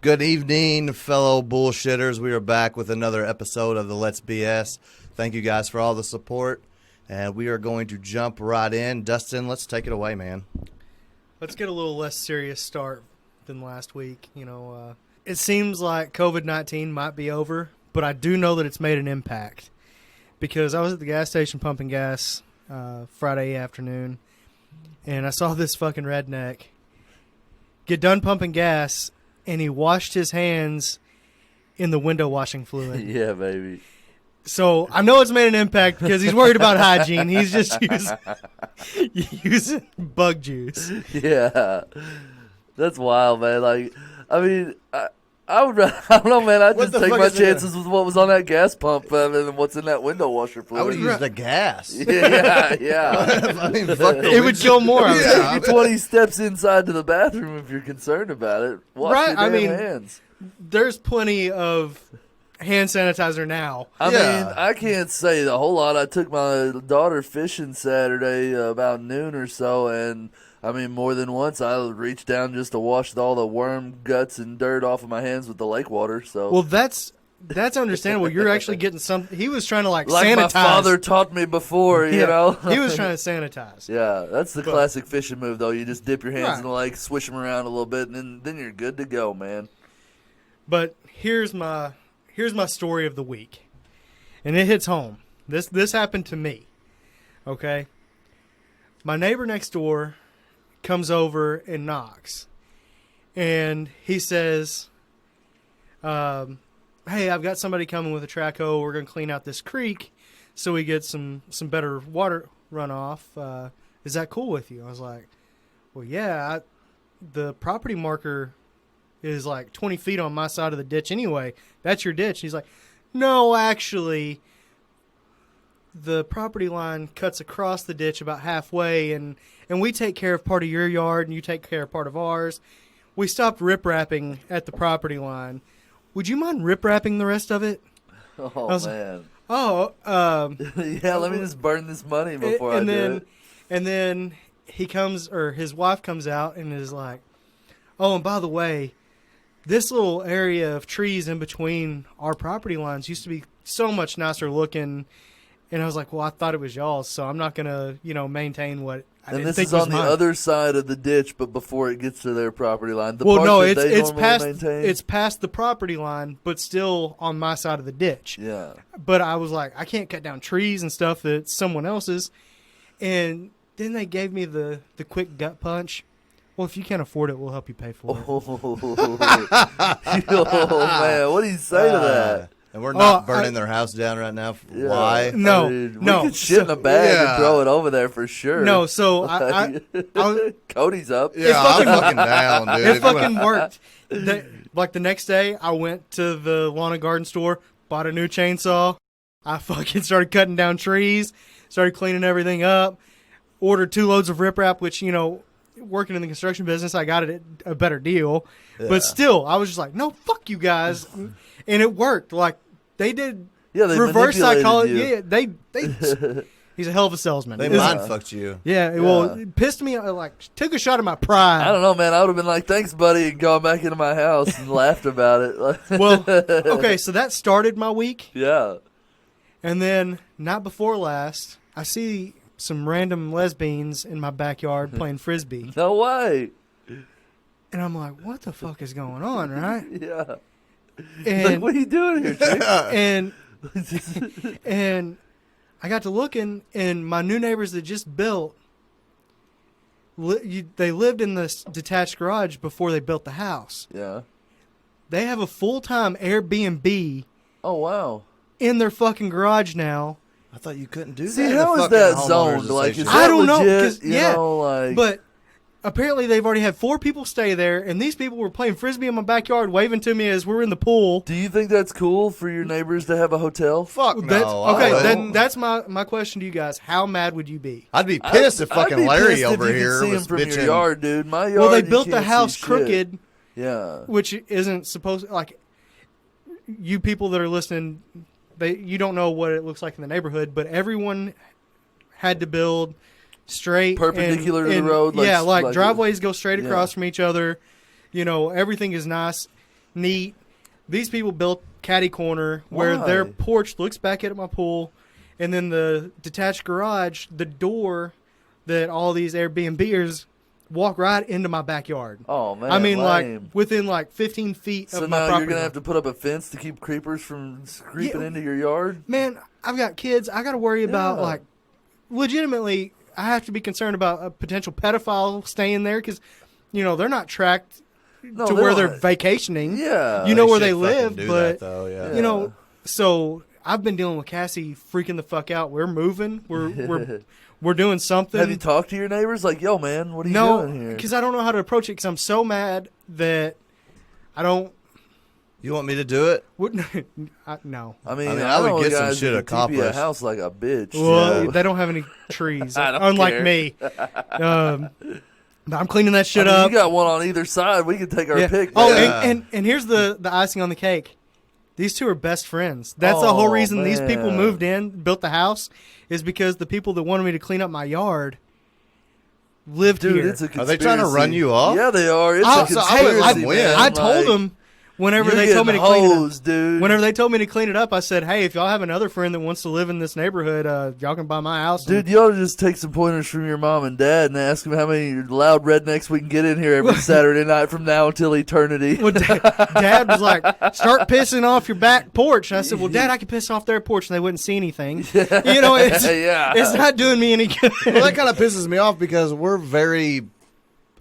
Good evening, fellow bullshitters. We are back with another episode of the Let's BS. Thank you guys for all the support, and we are going to jump right in. Dustin, let's take it away, man. Let's get a little less serious start than last week. It seems like COVID-19 might be over, but I do know that it's made an impact because I was at the gas station pumping gas Friday afternoon, and I saw this fucking redneck get done pumping gas, and he washed his hands in the window washing fluid. Yeah, baby. So I know it's made an impact because he's worried about hygiene. He's just using bug juice. Yeah. That's wild, man. I would I don't know, man. I'd just take my chances with what was on that gas pump and what's in that window washer fluid. I would have used the gas. Yeah. I mean, fuck It would kill more. Yeah. Take 20 steps inside to the bathroom if you're concerned about it. Wash your damn hands. There's plenty of hand sanitizer now. I mean, I can't say a whole lot. I took my daughter fishing Saturday about noon or so, and I mean, more than once I reached down just to wash all the worm guts and dirt off of my hands with the lake water. So, well, that's understandable. You're actually getting some. He was trying to sanitize. Like my father taught me before, you know. He was trying to sanitize. Yeah, that's the classic fishing move, though. You just dip your hands in the lake, swish them around a little bit, and then you're good to go, man. But here's my story of the week, and it hits home. This happened to me. Okay, my neighbor next door comes over and knocks, and he says, "Hey, I've got somebody coming with a track hoe. We're going to clean out this creek so we get some better water runoff. Is that cool with you?" I was like, "Well, yeah. The property marker is like 20 feet on my side of the ditch anyway. That's your ditch." He's like, "No, actually, the property line cuts across the ditch about halfway, and we take care of part of your yard, and you take care of part of ours. We stopped riprapping at the property line. Would you mind riprapping the rest of it?" Oh, man. Yeah, let me just burn this money before I do it. And then his wife comes out and is like, "Oh, and by the way, this little area of trees in between our property lines used to be so much nicer looking." And I was like, "Well, I thought it was y'all's, so I'm not going to, maintain what I didn't think was mine." And this is on the other side of the ditch, but before it gets to their property line. It's past the property line, but still on my side of the ditch. Yeah. But I was like, I can't cut down trees and stuff that's someone else's. And then they gave me the quick gut punch. "Well, if you can't afford it, we'll help you pay for it." Oh, man. What do you say to that? And we're not burning their house down right now. Yeah. Why? No, we could shit in a bag and throw it over there for sure. No, so Cody's up. Yeah, I'm fucking down, dude. It fucking worked. The next day, I went to the lawn and garden store, bought a new chainsaw. I fucking started cutting down trees, started cleaning everything up, ordered 2 loads of riprap, which, working in the construction business, I got it at a better deal. Yeah. But still, I was just like, no, fuck you guys. And it worked. Like, they did they reverse psychology. You. Yeah, they he's a hell of a salesman. They mind-fucked you. Yeah, well, it pissed me, took a shot at my pride. I don't know, man. I would have been like, "Thanks, buddy," and gone back into my house and laughed about it. Well, okay, so that started my week. Yeah. And then, night before last, I see some random lesbians in my backyard playing Frisbee. No way. And I'm like, what the fuck is going on, right? Yeah. And what are you doing here, chick? and I got to looking, and my new neighbors that just built, they lived in this detached garage before they built the house. Yeah. They have a full-time Airbnb. Oh, wow. In their fucking garage now. I thought you couldn't do that. See, how is that zoned? Like, is that I don't legit? know. But apparently they've already had 4 people stay there, and these people were playing Frisbee in my backyard, waving to me as we're in the pool. Do you think that's cool for your neighbors to have a hotel? Fuck no. Okay, that's my question to you guys. How mad would you be? I'd be pissed if fucking Larry over here was from bitching. Your yard, dude. My yard. Well, they built the house crooked. Yeah. Which isn't supposed you people that are listening, you don't know what it looks like in the neighborhood, but everyone had to build straight perpendicular to the road. Driveways go straight across from each other. Everything is nice. neat. These people built catty corner where Why? their porch looks back at my pool, and then the detached garage, the door that all these Airbnbers walk right into my backyard. Oh man, I mean, lame. like within like 15 feet So of my now property. you're gonna have to put up a fence to keep creepers from creeping Yeah. into your yard. Man, I've got kids. I got to worry about Yeah. like legitimately. I have to be concerned about a potential pedophile staying there because, they're not tracked No, to they where they're don't- vacationing. Yeah, You know where should they fucking live, do but that, though, yeah. you know, so I've been dealing with Cassie freaking the fuck out. We're moving. We're doing something. Have you talked to your neighbors? Like, yo, man, what are you No, doing here? because I don't know how to approach it because I'm so mad that I don't. You want me to do it? No. I mean, I mean, I I would know get some guys shit that can TP a accomplished. house like a bitch. Well, so- they don't have any trees, I don't unlike care. me. But I'm cleaning that shit I mean, up. you got one on either side. We can take our Yeah. pick. Oh, man. Yeah. and here's the icing on the cake. These two are best friends. That's the whole Oh, reason these people man. moved in, built the house, is because the people that wanted me to clean up my yard lived Dude, here. it's a Are conspiracy. they trying to run you off? Yeah, they are. It's I- a so I conspiracy, was- I'm man. I told Like, them whenever you're they told me to getting clean it up. hosed, dude. Whenever they told me to clean it up, I said, "Hey, if y'all have another friend that wants to live in this neighborhood, y'all can buy my house." Dude, you ought to just take some pointers from your mom and dad and ask them how many loud rednecks we can get in here every Saturday night from now until eternity. Well, Dad was like, "Start pissing off your back porch." And I said, "Well, Dad, I could piss off their porch and they wouldn't see anything." It's Yeah. it's not doing me any good. Well, that kind of pisses me off because we're very.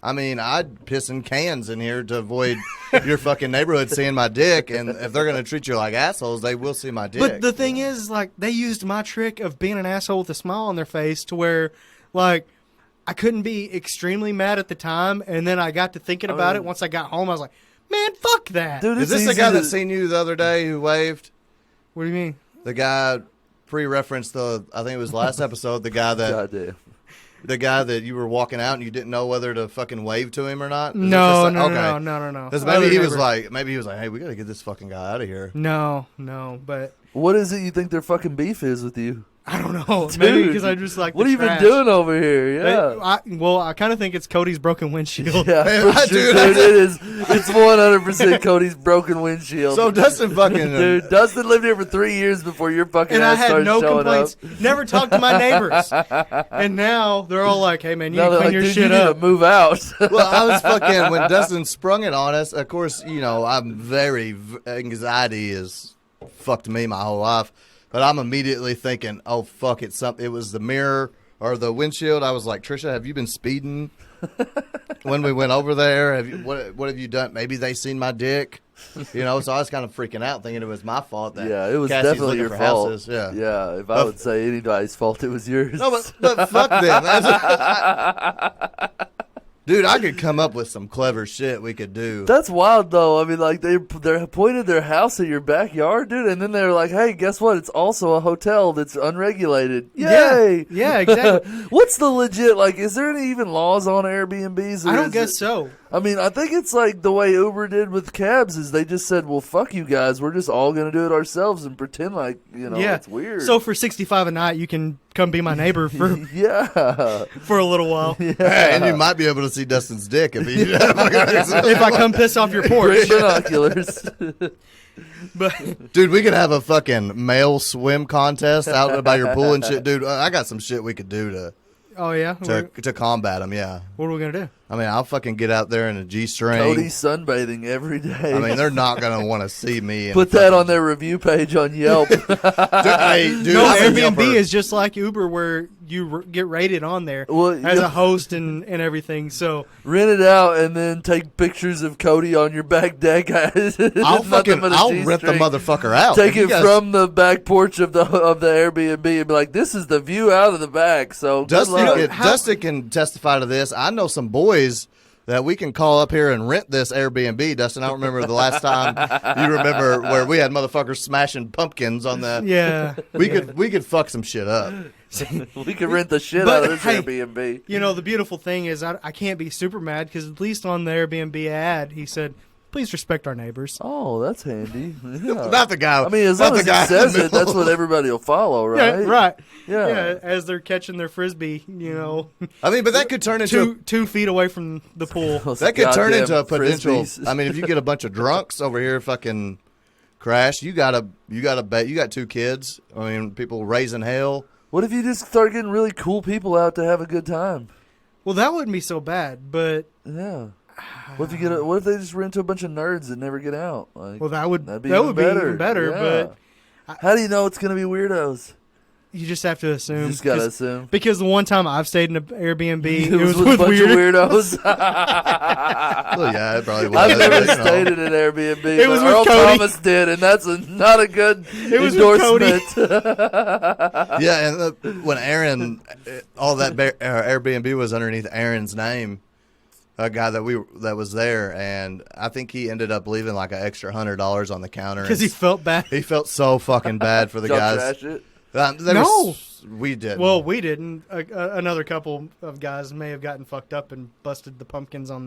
I mean, I'd piss in cans in here to avoid your fucking neighborhood seeing my dick. And if they're going to treat you like assholes, they will see my dick. But the thing is, like, they used my trick of being an asshole with a smile on their face to where, like, I couldn't be extremely mad at the time. And then I got to thinking about it. Once I got home, I was like, man, fuck that. Dude, Is it's this the easy guy to- that seen you the other day who waved? What do you mean? The guy pre-referenced I think it was last episode, the guy that Goddamn. the guy that you were walking out and you didn't know whether to fucking wave to him or not? Is No, that no, just like- no. Because Other maybe he was neighbor. like, hey, we got to get this fucking guy out of here. No, but What is it you think their fucking beef is with you? I don't know. Maybe Dude, because I just like What the have you been trash. doing over here? Yeah. I kind of think it's Cody's broken windshield. Yeah, Man, for I sure, do dude. that. It is. It's 100% Cody's broken windshield. So Dustin fucking... Dude, Dustin lived here for 3 years before your fucking And I ass had started no showing complaints. up. Never talked to my neighbors. And now they're all like, "Hey man, you Now need to they're clean like, your dude, shit you need up." to move out. Well, I was fucking... When Dustin sprung it on us, of course, I'm very... Anxiety has fucked me my whole life. But I'm immediately thinking, oh, fuck, it was the mirror or the windshield. I was like, Trisha, have you been speeding when we went over there? What have you done? Maybe they seen my dick. So I was kind of freaking out thinking it was my fault. That Yeah, it was Cassie's definitely looking your for fault. houses. Yeah. Yeah, if I would say anybody's fault, it was yours. No, but fuck them. Dude, I could come up with some clever shit we could do. That's wild, though. I mean, like, they pointed their house at your backyard, dude, and then they're like, hey, guess what? It's also a hotel that's unregulated. Yay! Yeah, exactly. What's the legit, like, is there any even laws on Airbnbs? I don't guess so. I mean, I think it's like the way Uber did with cabs is they just said, well, fuck you guys. We're just all going to do it ourselves and pretend like, Yeah, it's weird. So for $65 a night, you can come be my neighbor for yeah. for a little while. And you might be able to see Dustin's dick if he. If I come piss off your porch. Bring binoculars. But Dude, we could have a fucking male swim contest out by your pool and shit. Dude, I got some shit we could do oh yeah, to combat them, yeah. what are we gonna do? I mean, I'll fucking get out there in a G-string. Cody's sunbathing every day. I mean, they're not going to want to see me. In Put that on their review page on Yelp. Dude, No, I'm a jumper. Airbnb is just like Uber, where you get rated on there Well, as yeah. a host and everything. So Rent it out and then take pictures of Cody on your back deck. I'll Nothing but a rent the G-string. motherfucker out. Take If you it guys- from the back porch of the Airbnb and be like, "This is the view out of the back." So good luck. Dustin can testify to this. I know some boys that we can call up here and rent this Airbnb. Dustin, I don't remember the last time you remember where we had motherfuckers smashing pumpkins on the. yeah, We could fuck some shit up. we can rent the shit But, out of this hey, Airbnb. the beautiful thing is I can't be super mad because at least on the Airbnb ad he said please respect our neighbors. Oh, that's handy. Yeah. Not the guy. I mean, as not long the as guy he in the says it, middle. that's what everybody will follow, right? Yeah, right. Yeah. As they're catching their frisbee, I mean, but that could turn into 2 feet away from the pool. Those that could turn into a goddamn potential. frisbees. I mean, if you get a bunch of drunks over here, fucking crash. You gotta bet. You got 2 kids. I mean, people raising hell. What if you just start getting really cool people out to have a good time? Well, that wouldn't be so bad, but Yeah. What if they just rent to a bunch of nerds that never get out? Like, well, that would that'd be be even better. Yeah. But How do you know it's going to be weirdos? you just have to assume. You just got to assume. Because the one time I've stayed in an Airbnb, It it was was with a with bunch of weird. weirdos. Well, yeah, it probably was. I've never You know. stayed in an Airbnb. It was but with Earl Cody. Thomas did, and that's not a good It was with endorsement. Yeah, and when Aaron, all that Airbnb was underneath Aaron's name, a guy that was there, and I think he ended up leaving like an extra $100 on the counter Because he felt bad. he felt so fucking bad for the Y'all guys. trash it? No. We didn't. Well, we didn't. Another couple of guys may have gotten fucked up and busted the pumpkins on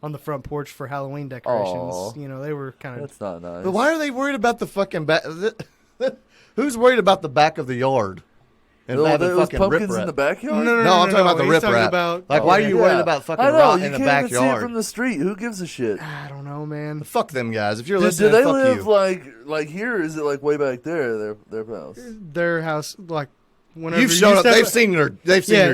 the front porch for Halloween decorations. Aw. They were kind of. That's not nice. but why are they worried about the fucking back? Who's worried about the back of the yard? And Oh, having there was fucking pumpkins riprap? in the backyard? No, No, I'm talking about the He's talking riprap. about- Like, why are you Yeah. worried about fucking I know, rot you in the can't even see it backyard? from the street. Who gives a shit? I don't know, man. Fuck them guys. If you're Do listening, they fuck live you. like here? Or is it like way back there? Their house. Their house, like, whenever You've you shown up. step They've seen your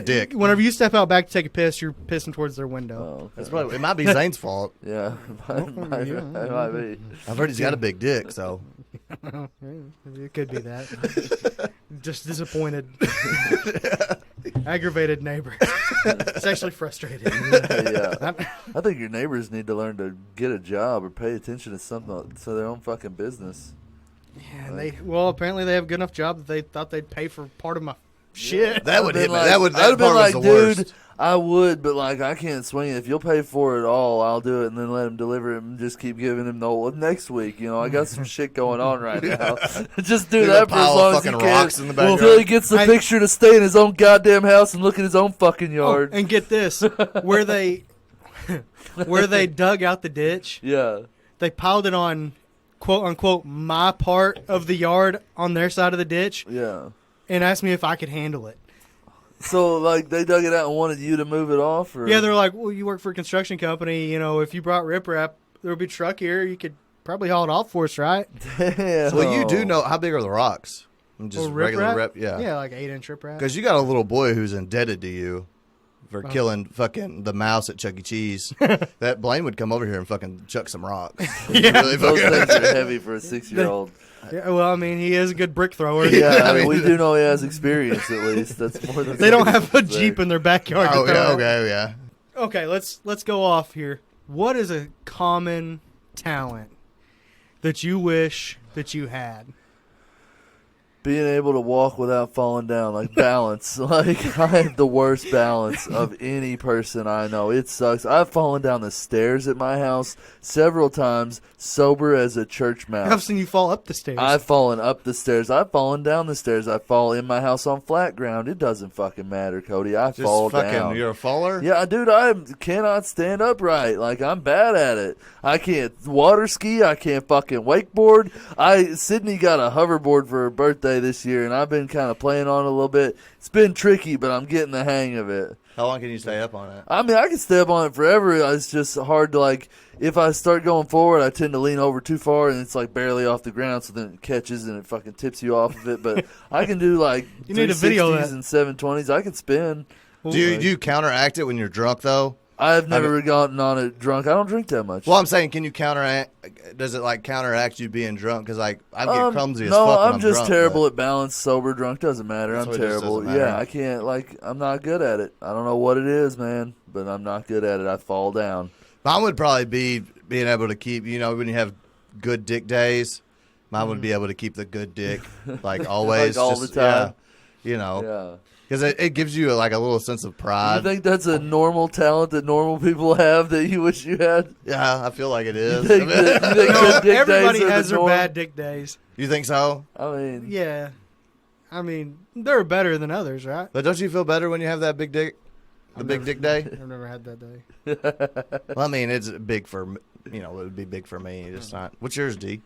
dick. Whenever you step out back to take a piss, you're pissing towards their window. Oh, okay. That's probably, it might be Zane's fault. Yeah, it might be. I've heard he's got a big dick, so It could be that. Just disappointed, aggravated neighbor, sexually frustrated. Yeah, I think your neighbors need to learn to get a job or pay attention to something to their own fucking business. Yeah, apparently they have a good enough job that they thought they'd pay for part of my shit. that would hit me. I'd That have been part like, was the worst. dude, I would, but like, I can't swing it. If you'll pay for it all, I'll do it, and then let him deliver it, and just keep giving him the old next week. I got some shit going on right now. Just do There's that a for as pile long of as you fucking can. rocks in the backyard. Until he gets the I- picture to stay in his own goddamn house and look at his own fucking yard. And get this, where they dug out the ditch, Yeah. they piled it on, quote unquote, my part of the yard on their side of the ditch, Yeah. and asked me if I could handle it. So, like, they dug it out and wanted you to move it off? Or? Yeah, they're like, well, you work for a construction company. If you brought riprap, there would be a truck here. You could probably haul it off for us, right? Damn. Well, you do know how big are the rocks? Just Or regular riprap? rip, yeah. Yeah, like 8-inch riprap. Because you got a little boy who's indebted to you for killing fucking the mouse at Chuck E. Cheese. That Blaine would come over here and fucking chuck some rocks. Yeah. Really Those fucking- things are heavy for a 6-year-old. Yeah, well, I mean, he is a good brick thrower. Yeah, I mean- we do know he has experience at least. That's more than They don't have a somebody's Jeep there. in their backyard. Oh, to throw yeah, out. okay, yeah. Okay, let's go off here. What is a common talent that you wish that you had? Being able to walk without falling down, like balance. Like, I have the worst balance of any person I know. It sucks. I've fallen down the stairs at my house several times, sober as a church mouse. I've seen you fall up the stairs. I've fallen up the stairs. I've fallen down the stairs. I fall in my house on flat ground. It doesn't fucking matter, Cody. I Just fall fucking, down. you're a faller? Yeah, dude, I cannot stand upright. Like, I'm bad at it. I can't water ski. I can't fucking wakeboard. Sydney got a hoverboard for her birthday this year, and I've been kind of playing on it a little bit. It's been tricky, but I'm getting the hang of it. How long can you stay up on it? I mean, I can stay up on it forever. It's just hard to, like, if I start going forward, I tend to lean over too far, and it's, like, barely off the ground, so then it catches and it fucking tips you off of it. But I can do, like, You need a video of 360s and 720s. I can spin. Do you counteract it when you're drunk, though? I've never gotten on it drunk. I don't drink that much. Well, I'm saying, can you counteract? Does it like counteract you being drunk? Because like I get clumsy as no, fuck. when I'm just drunk, terrible but- at balance. Sober, drunk doesn't matter. That's I'm what it just terrible. doesn't matter. Yeah, I can't. Like, I'm not good at it. I don't know what it is, man, but I'm not good at it. I fall down. Mine would probably be being able to keep. When you have good dick days, mine would be able to keep the good dick like always, Like all just, the time. Yeah, Yeah. because it gives you like a little sense of You pride. think that's a normal talent that normal people have that you wish you had? Yeah, I feel like it is. You think that- you think good dick Everybody days are has the their norm? bad dick days. You think so? I mean, Yeah. I mean, they're better than others, right? But don't you feel better when you have that big dick? The big dick day? I've never had that day. Well, I mean, it's big for it would be big for me. It's not. What's yours, D?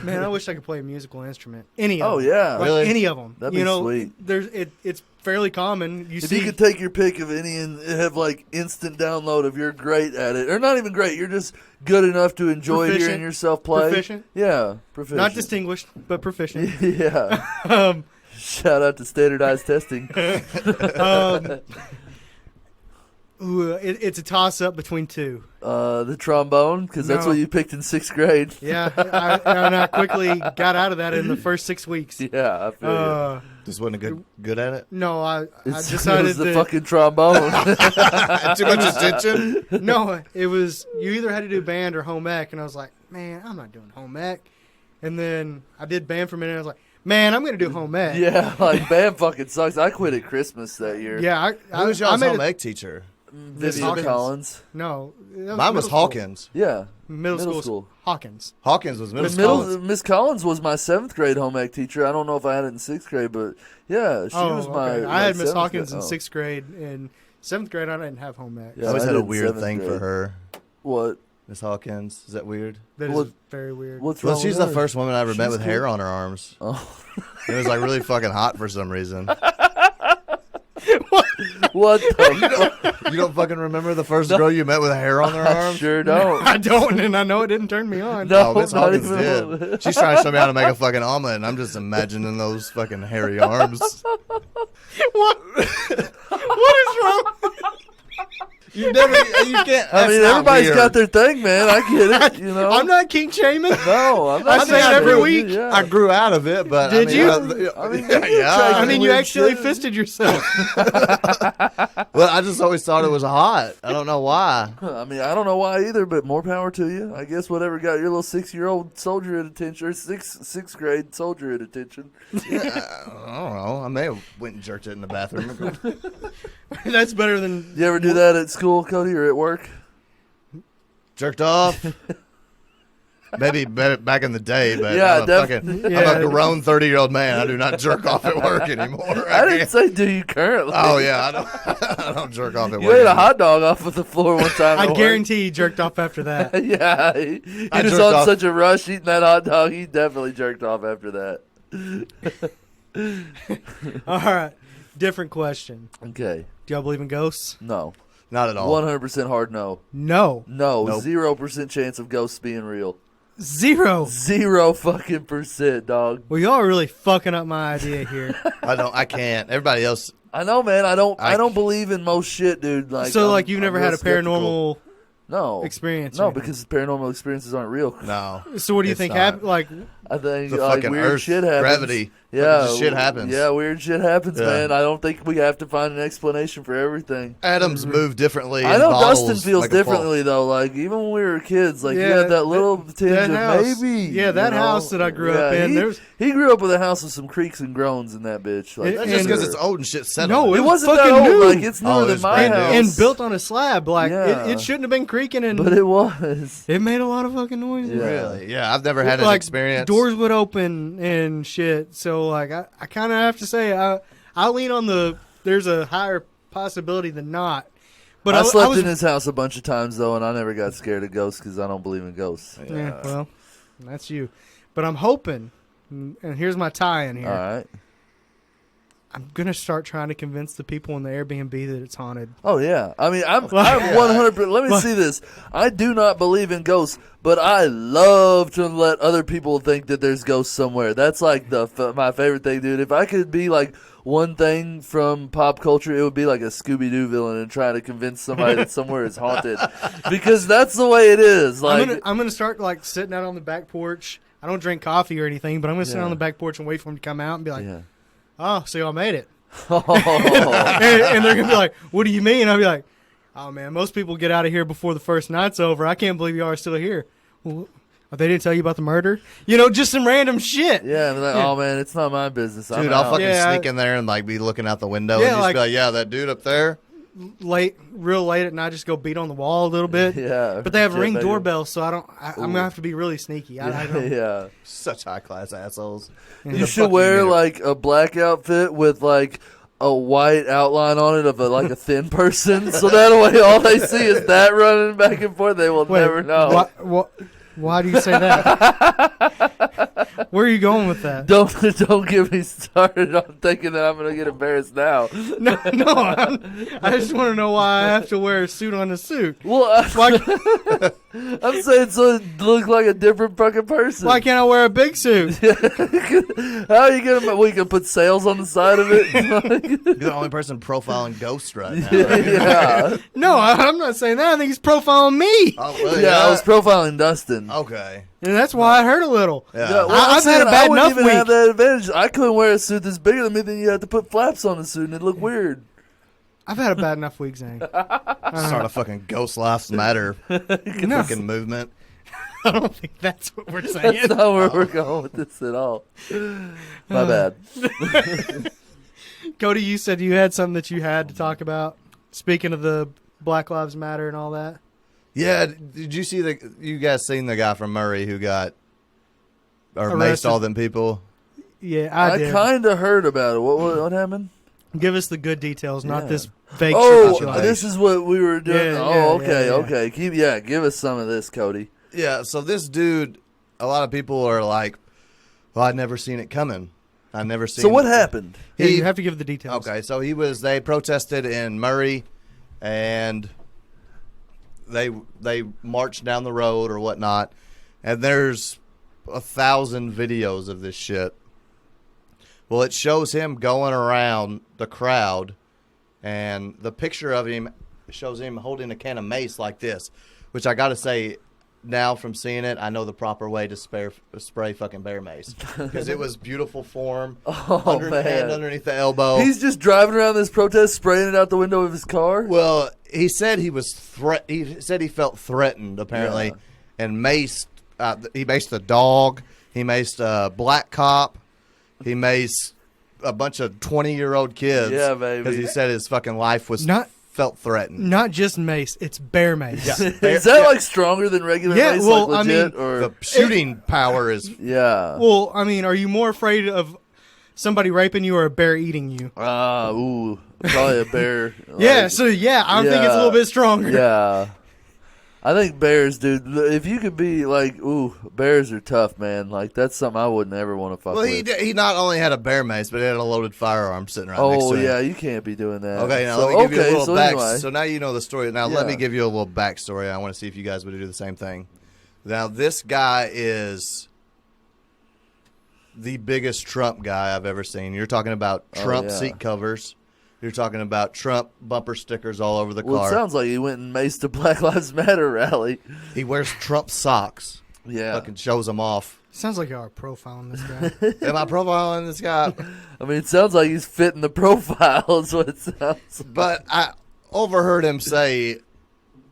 Man, I wish I could play a musical instrument. Any of Oh, them. yeah. Like, Really? any of them. That'd be sweet. It's fairly common. If you could take your pick of any and have like instant download of you're great at it, or not even great, you're just good enough to enjoy Proficient. hearing yourself play. Proficient. Yeah, proficient. Not distinguished, but proficient. Yeah. Shout out to standardized testing. It's a toss-up between two. The trombone, because that's No. what you picked in 6th grade. Yeah, I quickly got out of that in the first 6 weeks. Yeah, I feel you. Just wasn't good at it. No, I It decided was the that fucking trombone. Too much attention. no, it was you either had to do band or home ec, and I was like, man, I'm not doing home ec. And then I did band for a minute, and I was like, man, I'm gonna do home ec. Yeah, like band fucking sucks. I quit at Christmas that year. Yeah, Who was I y'all's made home it. ec teacher? Vivian Hawkins. Collins. No, that Mine was middle school. Hawkins. Yeah, Middle school. Hawkins. Hawkins was middle But school. Miss Collins was my 7th grade home ec teacher. I don't know if I had it in 6th grade, but yeah, she was my. Okay. I had Miss 7th Hawkins grade. in 6th grade. In 7th grade, I didn't have home ec. Yeah. I always I had did a weird 7th thing for grade. her. What? Miss Hawkins. Is that weird? That is What- very weird. What's Well, wrong she's with the her? first woman I ever met She's with cool. hair on her arms. Oh. It was like really fucking hot for some reason. What the fuck? You don't fucking remember the first girl you met with hair on their I arms? sure don't. I don't, and I know it didn't turn me on. No. Oh, Miss not Hawkins even a little did. bit. She's trying to show me how to make a fucking omelet, and I'm just imagining those fucking hairy arms. What? What is wrong? You can't. I mean, everybody's got their thing, man. I get it. You know, I'm not king shaming. No, I'm not. I say it every week. Yeah. I grew out of it, but Did you? I mean, yeah. I mean, you Weird actually shit. fisted yourself. Well, I just always thought it was hot. I don't know why. I mean, I don't know why either, but more power to you. I guess whatever got your little 6-year-old soldier at attention, or sixth grade soldier at attention. I don't know. I may have went and jerked it in the bathroom. That's better than. You ever do that at school, Cody, or at work? Jerked off. Maybe back in the day, but Yeah, I'm Yeah. a grown 30-year-old man. I do not jerk off at work anymore. I didn't can't- say do you currently. Oh yeah, I don't jerk off at You work. ate a hot dog off of the floor one time. I at work. guarantee he jerked off after that. Yeah, he I was jerked on off. such a rush eating that hot dog. He definitely jerked off after that. All right, different question. Okay, Do y'all believe in ghosts? no, Not at all. 100% hard no. No, No, Nope. 0% chance of ghosts being real. 0. 0 fucking percent, dog. Well, y'all are really fucking up my idea here. I can't. Everybody else. I know, man. I don't I- believe in most shit, dude. Like, So, I'm- you've I'm never real had a skeptical. paranormal No experience? No, or anything? because paranormal experiences aren't real. No. So, what do you It's think not. happened? Like, I think The like fucking weird Earth, shit happens. gravity. Yeah, Fucking shit happens. Yeah, weird shit happens, Yeah. man. I don't think we have to find an explanation for everything. Atoms move differently. I in know bottles Dustin feels like a ball. differently though. Like even when we were kids, like he Yeah, had that little tinge that of house. maybe. Yeah, that you know? house that I grew up in, He, there's- he grew up with a house with some creaks and groans in that bitch. Like, It- That's just and- because it's old and shit settled. No, it it wasn't was that fucking old. new. Like it's newer Oh, than it's my brand new. house. and built on a slab. Like, Yeah. it shouldn't have been creaking, and but it was. it made a lot of fucking noise. Yeah. Really? Yeah, I've never had an Like, experience. doors would open and shit. So, like, I kind of have to say, I lean on there's a higher possibility than not. But I slept was, in his house a bunch of times though, and I never got scared of ghosts because I don't believe in ghosts. Yeah, well, that's you. But I'm hoping, and here's my tie-in here. All right. I'm gonna start trying to convince the people in the Airbnb that it's haunted. Oh yeah, I mean I'm Like- 100. Let me see this. I do not believe in ghosts, but I love to let other people think that there's ghosts somewhere. That's like my favorite thing, dude. If I could be like one thing from pop culture, it would be like a Scooby Doo villain and trying to convince somebody that somewhere is haunted, because that's the way it is. Like I'm gonna start like sitting out on the back porch. I don't drink coffee or anything, but I'm gonna sit Yeah. on the back porch and wait for them to come out and be like, yeah. "Oh, so y'all made it." Oh, and they're gonna be like, "What do you mean?" I'll be like, "Oh man, most people get out of here before the first night's over. I can't believe y'all are still here." Well, they didn't tell you about the murder, just some random shit. yeah, and like, oh man, it's not my business. I'm Dude, I'll out. fucking Yeah, sneak in there and like be looking out the window Yeah, and just like- be like, yeah, that dude up there. Real late at night, just go beat on the wall a little bit. Yeah, But they have a ring Jetpack. doorbell, so I'm gonna Ooh. have to be really sneaky. I don't, Yeah. Such high class assholes. You should wear like a black outfit with like a white outline on it of like a thin person, so that way all they see is that running back and forth. They will never know. Why do you say that? Where are you going with that? Don't get me started on thinking that I'm going to get embarrassed now. No, I just want to know why I have to wear a suit on a suit. Well, I'm saying so it look like a different fucking person. Why can't I wear a big suit? How are you going to? We can put sails on the side of it. You're the only person profiling Ghost right now. Yeah. No, I'm not saying that. I think he's profiling me. Oh, well, Yeah, I was profiling Dustin. Okay. And that's why I hurt a little. Yeah. Yeah, well, I've had a bad I wouldn't enough even week. have that advantage. I couldn't wear a suit that's bigger than me. Then you had to put flaps on the suit, and it looked weird. I've had a bad enough week, Zane. Start a fucking Ghost Lives Matter fucking movement. I don't think that's what we're saying. That's not where we're going with this at all. My bad. Cody, you said you had something that you had to talk about. Speaking of the Black Lives Matter and all that. Yeah, did you see you guys seen the guy from Murray who got or Arrested. maced all them people? Yeah, I did. kind of heard about it. What happened? Give us the good details, not Yeah. this fake shit that you like. This is what we were doing. Yeah, Okay, yeah. okay. Give us some of this, Cody. Yeah, so this dude, a lot of people are like, well, I'd never seen it coming. I've never seen So what it. happened? Yeah, you have to give the details. Okay, so they protested in Murray, and they marched down the road or whatnot, and there's 1,000 videos of this shit. Well, it shows him going around the crowd, and the picture of him shows him holding a can of mace like this, which I got to say, now from seeing it, I know the proper way to spray fucking bear mace, because it was beautiful form, hand underneath the elbow. He's just driving around this protest, spraying it out the window of his car. Well, he said he was he said he felt threatened apparently, and maced. He maced a dog. He maced a black cop. He maced a bunch of 20-year-old kids. Yeah, baby. Because he said his fucking life was felt threatened. Not just mace, it's bear mace. Yeah. Is that like stronger than regular mace? well, like legit, I mean, or The shooting power is. yeah. Well, I mean, are you more afraid of somebody raping you or a bear eating you? Probably a bear. Yeah, like- so I think it's a little bit stronger. Yeah. I think bears, dude. If you could be like, bears are tough, man. Like that's something I wouldn't ever want to fuck Well, with. he not only had a bear mace, but he had a loaded firearm sitting right next to him. Yeah, you can't be doing that. Okay, now So- let me give you a little back. anyway. So now you know the story. Now let Yeah. me give you a little backstory. I want to see if you guys would do the same thing. Now this guy is the biggest Trump guy I've ever seen. You're talking about Trump yeah. seat covers. You're talking about Trump bumper stickers all over the Well, car. it sounds like he went and maced a Black Lives Matter rally. He wears Trump socks. Yeah. Fucking shows them off. Sounds like y'all are profiling this guy. Am I profiling this guy? I mean, it sounds like he's fitting the profile. Is what it sounds like. But I overheard him say,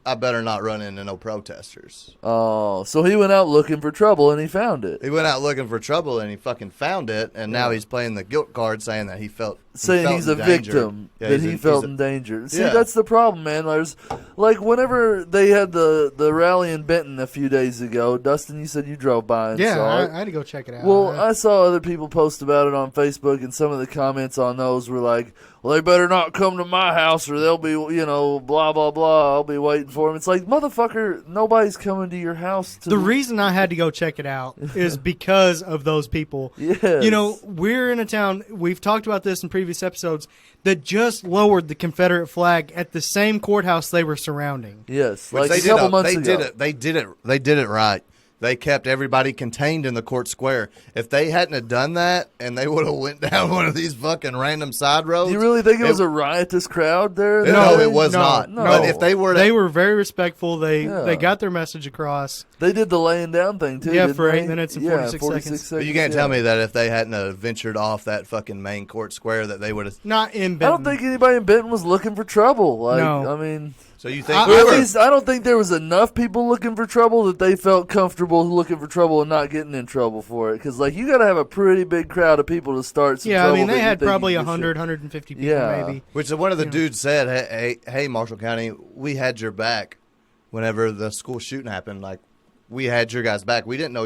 I better not run into no protesters. Oh, so he went out looking for trouble and he found it. He went out looking for trouble and he fucking found it, and now he's playing the guilt card, saying that he felt Saying he's a endangered. victim, Yeah, that he's he a- felt he's a- endangered. See, Yeah. that's the problem, man. There's like whenever they had the rally in Benton a few days ago. Dustin, you said you drove by and Yeah, saw it. I had to go check it out. Well, I saw other people post about it on Facebook, and some of the comments on those were like, well, they better not come to my house or they'll be, blah, blah, blah. I'll be waiting for them. It's like, motherfucker, nobody's coming to your house. the reason I had to go check it out is because of those people. Yes. We're in a town, we've talked about this in previous episodes, that just lowered the Confederate flag at the same courthouse they were surrounding. Yes, Which like they a couple months they ago. They did it right. They kept everybody contained in the court square. If they hadn't have done that, and they would have went down one of these fucking random side roads, Do you really think it was a riotous crowd there? No, it was no, not. no. But if they were, They were very respectful. They Yeah. got their message across. They did the laying down thing, too. Yeah, didn't for they? 8 minutes and Yeah, 46 seconds. but you can't tell me that if they hadn't have ventured off that fucking main court square, that they would have. Not in I Benton. don't think anybody in Benton was looking for trouble. Like, No. I mean, So you think? I- or at were- least I don't think there was enough people looking for trouble that they felt comfortable looking for trouble and not getting in trouble for it. Because, like, you got to have a pretty big crowd of people to start some Yeah, I trouble. mean, that they you had think probably you 100, should- 150 people Yeah. maybe. Which one of the dudes said, "Hey, Marshall County, we had your back whenever the school shooting happened. Like, we had your guys' back. We didn't know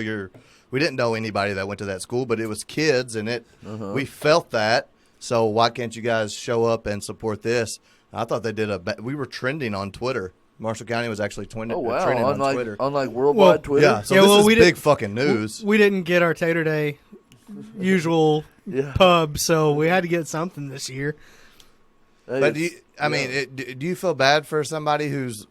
anybody that went to that school, but it was kids, and we felt that. So why can't you guys show up and support this? I thought they did we were trending on Twitter. Marshall County was actually trending on Twitter. On like worldwide Twitter? Yeah, so this is big fucking news. We didn't get our Tater Day usual pub, so we had to get something this year. But do you feel bad for somebody who's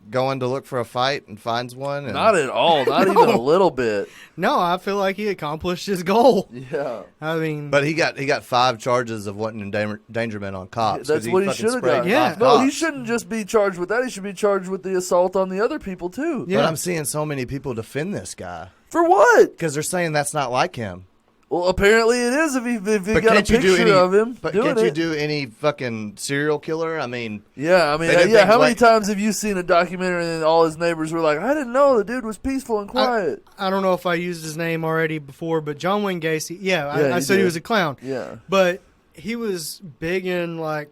going to look for a fight and finds one? And... Not at all. Not even a little bit. No, I feel like he accomplished his goal. Yeah. I mean... But he got 5 charges of wanting endangerment on cops. That's what he should have got. Yeah. No, he shouldn't just be charged with that. He should be charged with the assault on the other people, too. Yeah. But I'm seeing so many people defend this guy. For what? Because they're saying that's not like him. Well, apparently it is if you got a picture of him. But can't you do any fucking serial killer? I mean... Yeah, how many times have you seen a documentary and all his neighbors were like, I didn't know the dude was peaceful and quiet. I don't know if I used his name already before, but John Wayne Gacy, I said he was a clown. Yeah. But he was big in, like,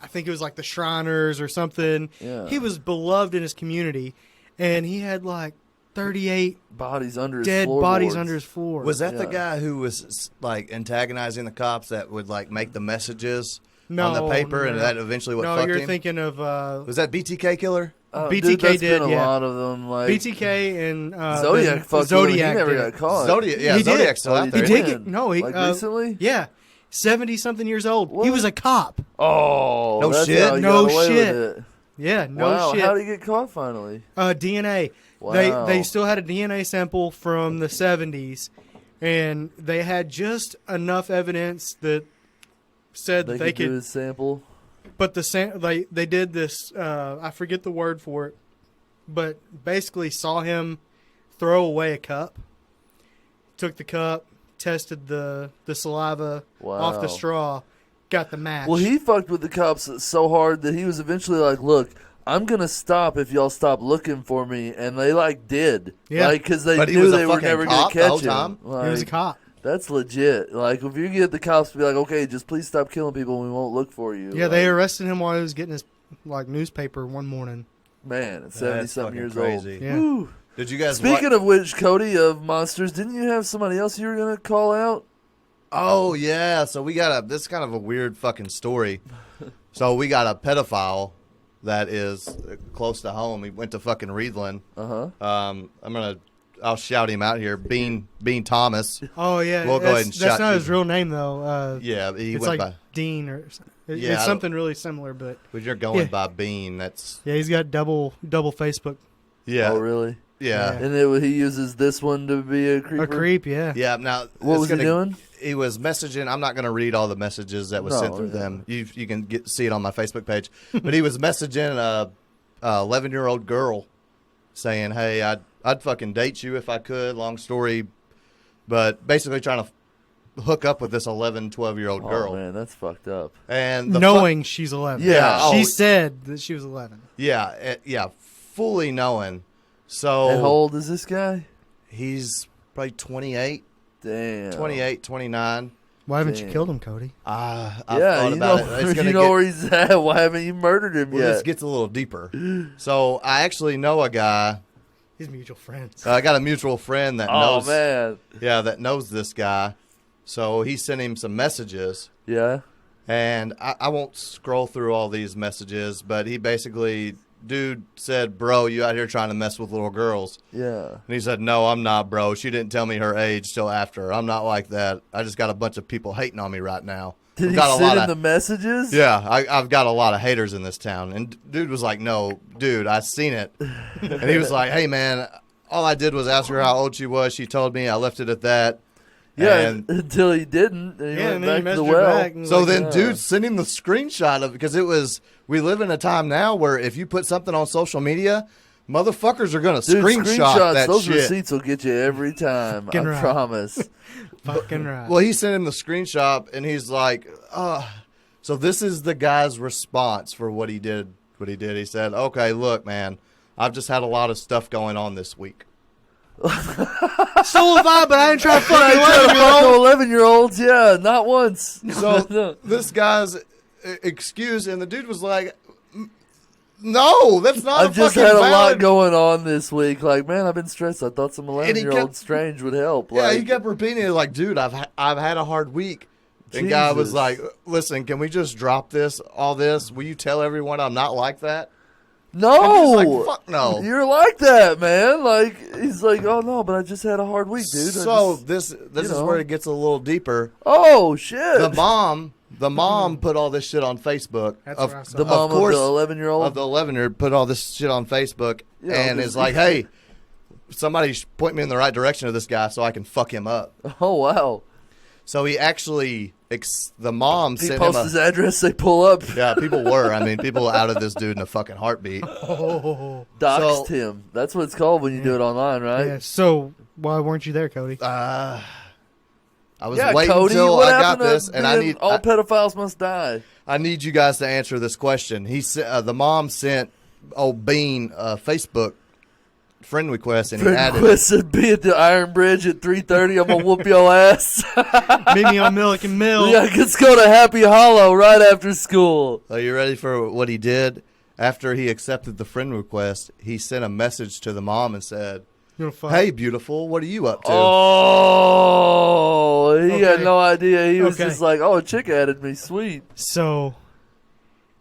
I think it was like the Shriners or something. Yeah. He was beloved in his community, and he had, like, 38 bodies under his dead floorboards. bodies under his floor. Was that the guy who was like antagonizing the cops that would like make the messages on the paper and that eventually what fucked him? No, you're thinking of... was that BTK killer? BTK dude, that's did, been a lot of them. Like BTK and Zodiac fucked with him. He never got caught. Zodiac's still out there. He did get, no, he, like recently? Yeah. 70-something years old. What? He was a cop. Oh, no that's shit. how he No got away shit. with it. Yeah, no wow, shit. How did he get caught finally? DNA. Wow. They still had a DNA sample from the 70s, and they had just enough evidence that said that they could do his sample. But they did this. I forget the word for it, but basically saw him throw away a cup. Took the cup, tested the saliva off the straw, got the match. Well, he fucked with the cops so hard that he was eventually like, "Look, I'm gonna stop if y'all stop looking for me," and they did. Yeah, because they knew they were never gonna catch him. He was a cop. That's legit. Like, if you get the cops to be like, "Okay, just please stop killing people, and we won't look for you." Yeah, they arrested him while he was getting his newspaper one morning. Man, at 70-something years crazy. old. Yeah. Woo. Did you guys? Speaking of which, Cody of Monsters, didn't you have somebody else you were gonna call out? Oh yeah, so we got this is kind of a weird fucking story. So we got a pedophile that is close to home. He went to fucking Reedland. I'll shout him out here. Bean Thomas. Oh yeah, we'll go ahead and that's not his real name though. Yeah, it's went like by Dean or it's something really similar. But when you're going by Bean, that's he's got double Facebook. Yeah. Oh really? Yeah. And he uses this one to be a creeper? A creep, yeah. Yeah. Now, what was he doing? He was messaging. I'm not going to read all the messages that was sent through them. You can see it on my Facebook page. But he was messaging a 11-year-old girl saying, "Hey, I'd fucking date you if I could." Long story, but basically trying to hook up with this 11, 12-year-old girl. Oh man, that's fucked up. And knowing she's 11. Yeah. She said that she was 11. Yeah, fully knowing. So and how old is this guy? He's probably 28. Damn. 28, 29. Why haven't you killed him, Cody? I've thought about it. You know where he's at. Why haven't you murdered him yet? This gets a little deeper. So I actually know a guy. He's mutual friends. I got a mutual friend that knows. Oh, man. Yeah, that knows this guy. So he sent him some messages. Yeah. And I won't scroll through all these messages, but he basically... Dude said, "Bro, you out here trying to mess with little girls?" Yeah. And he said, "No, I'm not, bro. She didn't tell me her age till after. I'm not like that. I just got a bunch of people hating on me right now." Did he send him the messages? Yeah, I've got a lot of haters in this town. And dude was like, "No, dude, I seen it." And he was like, "Hey, man, all I did was ask her how old she was. She told me. I left it at that." Yeah, and until he didn't. And he went and then back he to the messaged her well. back and so then dude sent him the screenshot of it because it was, we live in a time now where if you put something on social media, motherfuckers are going to screenshot that those shit. receipts will get you every time. I promise. Fucking right. Well, he sent him the screenshot and he's like, so this is the guy's response for what he did. He said, "Okay, look, man, I've just had a lot of stuff going on this week." So have I, but I didn't try to fuck I an 11-year-olds. Yeah, not once. So this guy's excuse, and the dude was like, "No, that's not." I've just had a lot going on this week. Like, man, I've been stressed. I thought some 11-year-old strange would help. Yeah, like, he kept repeating it, like, "Dude, I've had a hard week. And guy was Jesus. like, listen, can we just drop all this? Will you tell everyone I'm not like that? No, And he's like, fuck no. You're like that, man. Like he's like, oh no, but I just had a hard week, dude. So this is know. where it gets a little deeper. Oh shit. The mom put all this shit on Facebook. That's what I saw. The mom course, of the 11-year-old. of the 11-year-old put all this shit on Facebook Yeah, and is like, hey, somebody point me in the right direction of this guy so I can fuck him up. Oh wow. So he actually, the mom He sent posts him his address. They pull up. Yeah, people were. I mean, people outed this dude in a fucking heartbeat. Oh, Doxed him. That's what it's called when you do it online, right? yeah. So why weren't you there, Cody? I was Yeah, waiting Cody, until what I got happened to this, and being all pedophiles must die? I need you guys to answer this question. The mom sent old Bean a Facebook friend request, and he added. Request said, be at the Iron Bridge at 3:30. I'm gonna whoop your ass. Meet me on Milliken Mill. Yeah, let's go to Happy Hollow right after school. Are you ready for what he did? After he accepted the friend request, he sent a message to the mom and said, You wanna fuck? "Hey, beautiful, what are you up to?" Oh, he had Okay. no idea. He was Okay. just like, oh, a chick added me. Sweet. So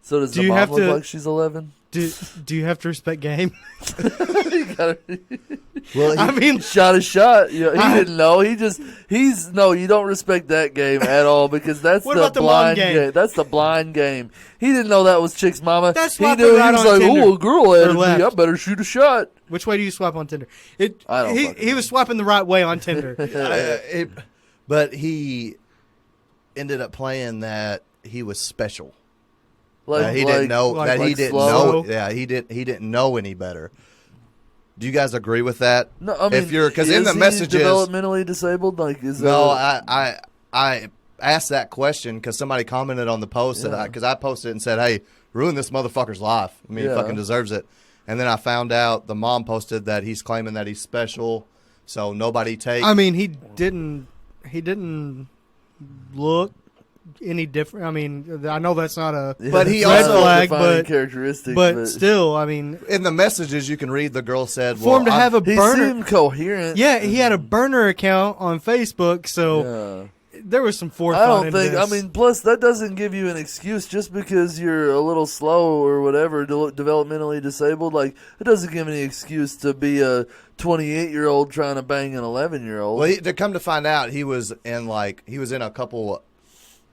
So does Do the you mom have look to- like she's 11? do you have to respect game? You gotta- Well, I mean, shot a shot. Yeah, he I- didn't know. No, you don't respect that game at all because that's What the about the mom blind game? game. That's the blind game. He didn't know that was chick's mama. That's he swapping knew. right He was on like, Tinder. oh, a girl Or added me. left. I better shoot a shot. which way do you swipe on Tinder? I don't fucking He was swiping the right way on Tinder. but he ended up playing that he was special. He didn't know that he didn't slow. know. Yeah, he didn't know any better. Do you guys agree with that? No, I mean, if you're because in is the he messages, developmentally disabled? Like, is no, that I asked that question because somebody commented on the post because I posted it and said, "Hey, ruin this motherfucker's life. I mean, he fucking deserves it." And then I found out the mom posted that he's claiming that he's special, so nobody take. I mean, he didn't look any different. I mean, I know that's not a But he red also- flag, defining but characteristic. but still, I mean, in the messages you can read, the girl said, for him to have a he burner. seemed coherent. Yeah, he had a burner account on Facebook, so Yeah. there was some I forethought. don't in think. this. I mean, plus that doesn't give you an excuse just because you're a little slow or whatever, developmentally disabled. Like it doesn't give any excuse to be a 28-year-old trying to bang an 11-year-old. Well, to come to find out, he was in a couple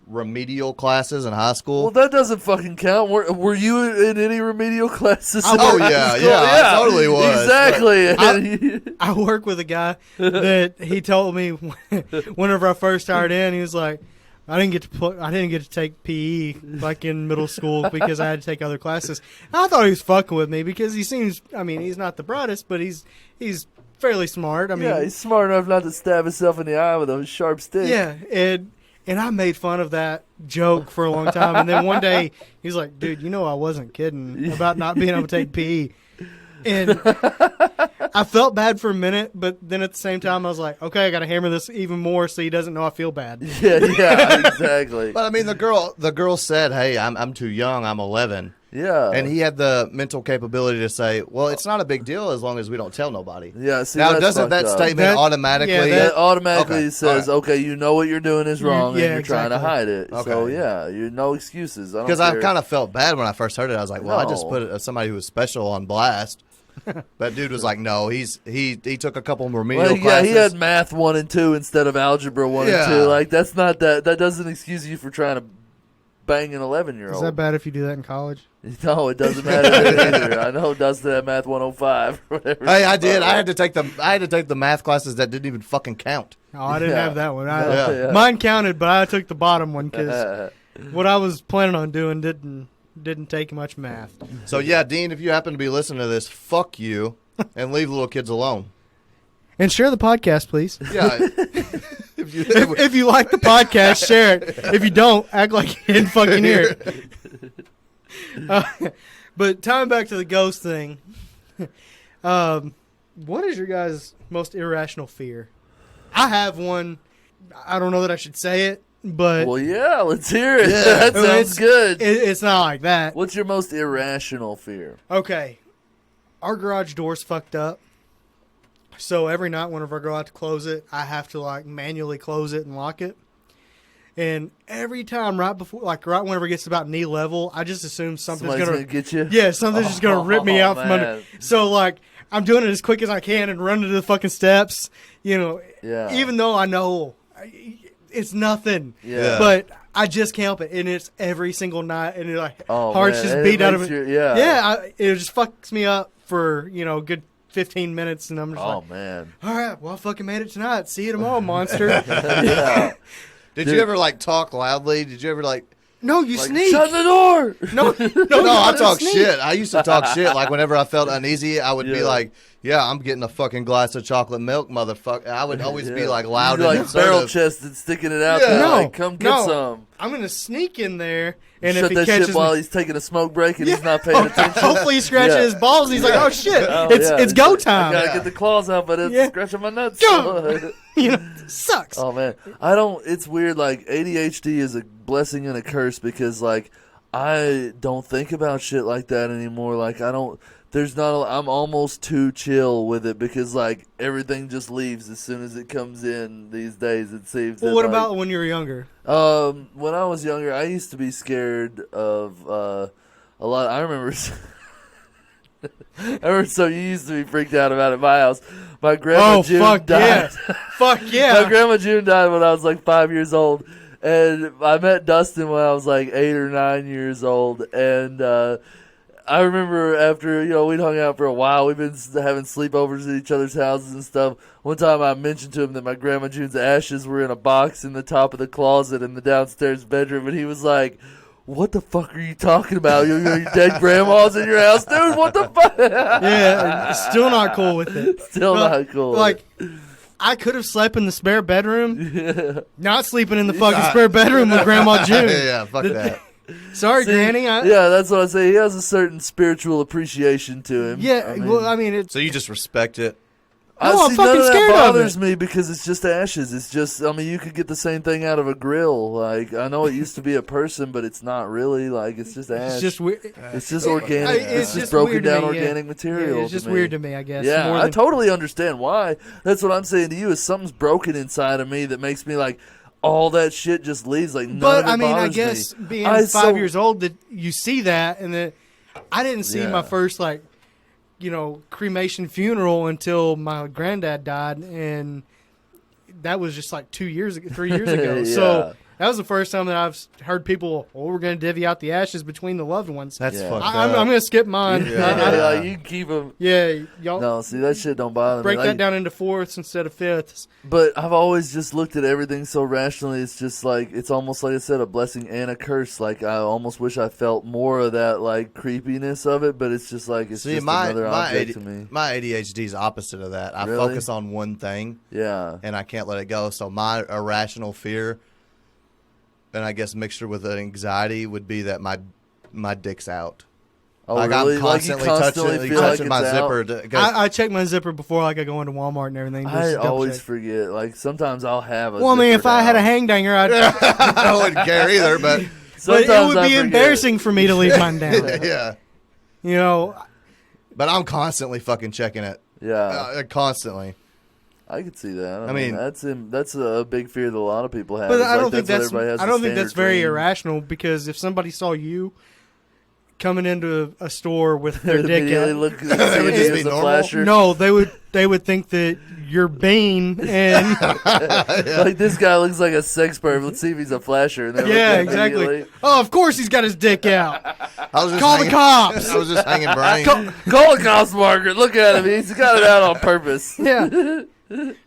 remedial classes in high school. Well, that doesn't fucking count. Were you in any remedial classes? Oh, in high yeah, school? yeah, I totally was. Exactly. I work with a guy that he told me whenever I first started in, he was like, I didn't get to take PE like in middle school because I had to take other classes. And I thought he was fucking with me because he seems, I mean, he's not the brightest, but he's fairly smart. I mean, Yeah, he's smart enough not to stab himself in the eye with a sharp stick. yeah, and I made fun of that joke for a long time. And then one day he's like, dude, you know I wasn't kidding about not being able to take PE. And I felt bad for a minute, but then at the same time I was like, okay, I got to hammer this even more so he doesn't know I feel bad. Yeah, exactly. But I mean, the girl said, "Hey, I'm too young. I'm 11." Yeah. And he had the mental capability to say, "Well, it's not a big deal as long as we don't tell nobody." Yeah, see, now, that's doesn't that fucked up. statement That- automatically? yeah, That automatically Okay, says, all okay, you know what you're doing is wrong, Yeah, and you're trying to exactly. hide it. So, Okay. yeah, you're no excuses. Because I kind of felt bad when I first heard it. I was like, "Well, I just No. put somebody who was special on blast." That dude was like, "No, he took a couple remedial Well, yeah, classes." he had math 1 and 2 instead of algebra 1 Yeah. and 2. Like, that's not that doesn't excuse you for trying to bang an 11-year-old. Is that bad if you do that in college? No, it doesn't matter either. I know Dustin had math 105 or whatever. Hey, I did. I had to take the math classes that didn't even fucking count. Oh, I didn't Yeah. have that one. Yeah. Mine counted, but I took the bottom one because what I was planning on doing didn't take much math. So yeah, Dean, if you happen to be listening to this, fuck you, and leave little kids alone. And share the podcast, please. Yeah. if you, If you like the podcast, share it. If you don't, act like you didn't fucking hear it. But tying back to the ghost thing, what is your guys' most irrational fear? I have one. I don't know that I should say it, but Well, yeah, let's hear it. Yeah. That I mean, sounds good. it's not like that. What's your most irrational fear? Okay, our garage door's fucked up. So every night whenever I go out to close it, I have to like manually close it and lock it. And every time, right whenever it gets about knee level, I just assume something's gonna get you. Yeah, something's just gonna rip me out from under. Man. So like, I'm doing it as quick as I can and running to the fucking steps. Yeah. Even though I know it's nothing. Yeah. But I just can't help it, and it's every single night, and like Oh, heart's man. just It beat out of makes it. you- yeah. It just fucks me up for good 15 minutes, and I'm just Oh like, man. all right, well, I fucking made it tonight. See you tomorrow, monster. Yeah. Did you ever like talk loudly? Did you ever like? No, you Like, sneak. shut the door. No, No, I you talk sneak. shit. I used to talk shit. Like whenever I felt uneasy, I would be Yeah. like, "Yeah, I'm getting a fucking glass of chocolate milk, motherfucker." I would always be like loud You're and like barrel assertive. chested, sticking it out Yeah. there. No, Like, come get no. some. I'm gonna sneak in there, and Shut if he that catches shit while me, he's taking a smoke break and he's not paying attention. hopefully he scratches Yeah. his balls. And he's like, "Oh shit, Oh, it's yeah. it's go I time." gotta get the claws out, but it's Yeah. scratching my nuts. Go. Sucks. Oh man, it's weird. Like ADHD is a blessing and a curse because like I don't think about shit like that anymore. Like I'm almost too chill with it because like everything just leaves as soon as it comes in these days. It seems. Well, that, what like, about when you were younger? when I was younger, I used to be scared of a lot. I remember. So you used to be freaked out about it at my house. My grandma June fuck died. yeah, fuck yeah. My grandma June died when I was like 5 years old, and I met Dustin when I was like 8 or 9 years old. And I remember after we'd hung out for a while, we've been having sleepovers at each other's houses and stuff. One time I mentioned to him that my grandma June's ashes were in a box in the top of the closet in the downstairs bedroom, and he was like, "What the fuck are you talking about? Your dead grandma's in your house, dude? What the fuck?" Yeah, still not cool with it. Still not cool. Like, I could have slept in the spare bedroom. Not sleeping in the fucking spare bedroom with Grandma June. Yeah, fuck that. Sorry, Granny. Yeah, that's what I say. He has a certain spiritual appreciation to him. It's So you just respect it. No, I'm see, fucking none of scared that of bothers it. me because it's just ashes. It's just, you could get the same thing out of a grill. Like, I know it used to be a person, but it's not really. Like, it's just ash. It's just weird. It's just organic. It's just broken weird to down me, yeah. organic material. Yeah, it's just to me. weird to me, I guess. Yeah, more I than- totally understand why. That's what I'm saying to you. Is something's broken inside of me that makes me like all that shit just leaves. Like, none But of it I mean, I bothers guess me. being I 5 years old, that you see that, and that I didn't see Yeah. my first cremation funeral until my granddad died, and that was just like 3 years ago. Yeah. So that was the first time that I've heard people, we're going to divvy out the ashes between the loved ones. That's Yeah. fucked I'm up. going to skip mine. Yeah, you can keep them. Y'all No, see, that shit don't bother break me. that down into fourths instead of fifths. But I've always just looked at everything so rationally. It's just like, it's almost like I said, a blessing and a curse. Like, I almost wish I felt more of that, like, creepiness of it, but it's just like, it's just another object to me. My ADHD is opposite of that. I Really? focus on one thing, Yeah. and I can't let it go. So my irrational fear, and I guess mixture with an anxiety, would be that my dick's out. Oh, like really? I'm Like, you constantly constantly feel touching like my it's out? zipper. 'Cause I check my zipper before I go into Walmart and everything. just I to double always check. forget. Like, sometimes I'll have a Well, I mean, zipper if I had a down. hangdanger, I'd. I wouldn't care either, but But Sometimes it would I be forget. embarrassing for me to leave mine down. yeah. You know, But I'm constantly fucking checking it. Yeah. Constantly. I could see that. I mean, that's a big fear that a lot of people have. but It's I don't like think what that's. everybody has I a don't think standard that's very dream. irrational, because if somebody saw you coming into a store with their dick Immediately out, look That would at just you be as a normal? flasher. no, they would think that you're Bean, and Like, this guy looks like a sex perv. Let's see if he's a flasher. And they look yeah, immediately. exactly. Oh, of course he's got his dick out. I was just Call the hanging- cops. I was just hanging brain. Call the cops, Margaret. Look at him. He's got it out on purpose. Yeah,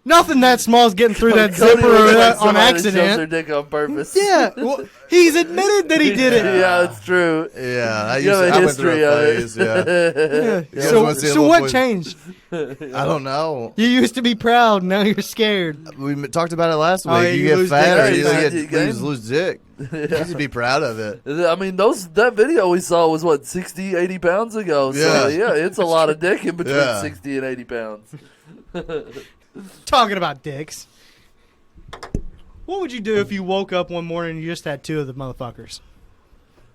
nothing that small is getting through that Cody zipper looks like on somebody that shows their accident. dick on purpose. Yeah, well, he's admitted that he did it. Yeah, it's true. Yeah, I You have a went through history a of it. phase. Yeah. Yeah. guys So, wanna see a so little what boy- changed? I don't know. You used to be proud, now you're scared. We talked about it last week. Oh, yeah, you you get lose fat or dick. you Yeah, get you gain. lose dick. You need to be proud of it. I mean, that video we saw was, 60, 80 pounds ago. So, Yeah. it's a lot of dick in between Yeah. 60 and 80 pounds. Talking about dicks. What would you do if you woke up one morning and you just had two of the motherfuckers?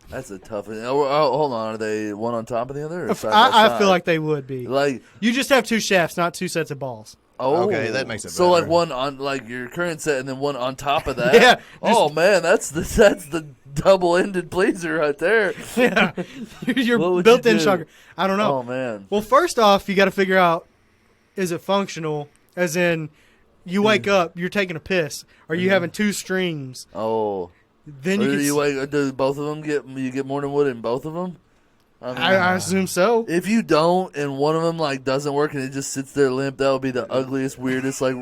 That's a tough one. Oh, hold on. Are they one on top of the other? Or side by I side? feel like they would be. Like, You just have two shafts, not two sets of balls. Oh, Okay, that makes it so like better. one on like your current set, and then one on top of that. Yeah, Oh man, that's the double-ended pleaser right there. Yeah, What your would built-in you do? shocker. I don't know. Oh man. Well, first off, you got to figure out, is it functional? As in, you wake up, you're taking a piss. Are you having two streams? Oh. Then Or you can. do both of them get more than one in both of them? I assume so. If you don't, and one of them like doesn't work, and it just sits there limp, that would be the ugliest, weirdest, like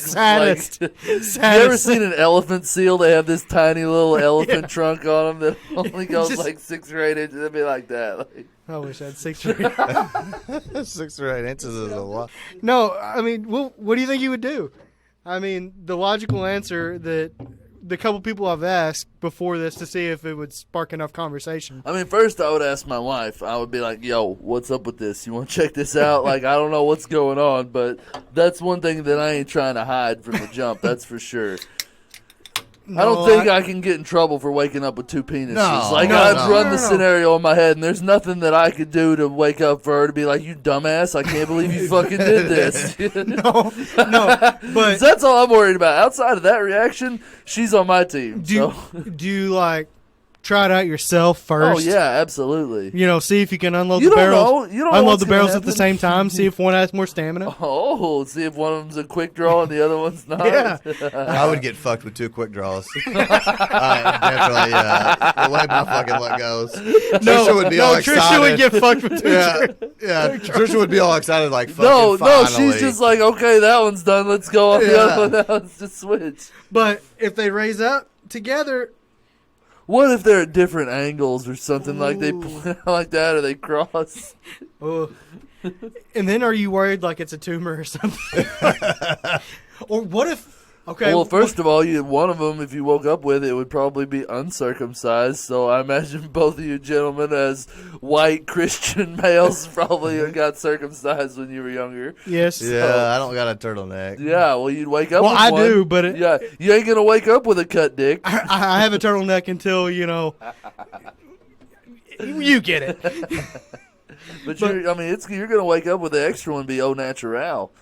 Saddest. Like, Saddest. you ever seen an elephant seal? They have this tiny little elephant trunk on them that only goes Just- like 6 or 8 inches. It'd be like that. Like, I wish I had 6 or 8. 6 or 8 inches is a lot. No, I mean, what do you think you would do? I mean, the logical answer that the couple people I've asked before this to see if it would spark enough conversation. I mean, first I would ask my wife. I would be like, "Yo, what's up with this? You want to check this out?" Like, I don't know what's going on, but that's one thing that I ain't trying to hide from the jump. That's for sure. I don't think I can get in trouble for waking up with 2 penises. No, Like, no, I've no. run No, the no. scenario in my head, and there's nothing that I could do to wake up for her to be like, "You dumbass! I can't believe you fucking did this." No, but That's all I'm worried about. Outside of that reaction, she's on my team. do you like try it out yourself first? Oh yeah, absolutely. You know, see if you can unload You the don't barrels. know. You don't know unload what's the gonna barrels at the happen. same time. See if one has more stamina. Oh, see if one of them's a quick draw and the other one's not. Yeah. I would get fucked with 2 quick draws. I definitely, the way my fucking luck goes. Trisha would be all excited. Trisha would get fucked with two. Yeah, Trisha would be all excited, like, fucking No, finally. she's just like, okay, that one's done. Let's go on the Yeah. other one. Now let's just switch. But if they raise up together, What if they're at different angles or something like they point out like that or they cross? and then are you worried like it's a tumor or something? Or what if? Okay. Well, first of all, one of them, if you woke up with it, would probably be uncircumcised. So I imagine both of you gentlemen, as white Christian males, probably got circumcised when you were younger. yes. Yeah, I don't got a turtleneck. Yeah, well, you'd wake up Well, with I one. do, but Yeah, you ain't going to wake up with a cut dick. I have a turtleneck until you get it. But you're going to wake up with the extra one be au natural.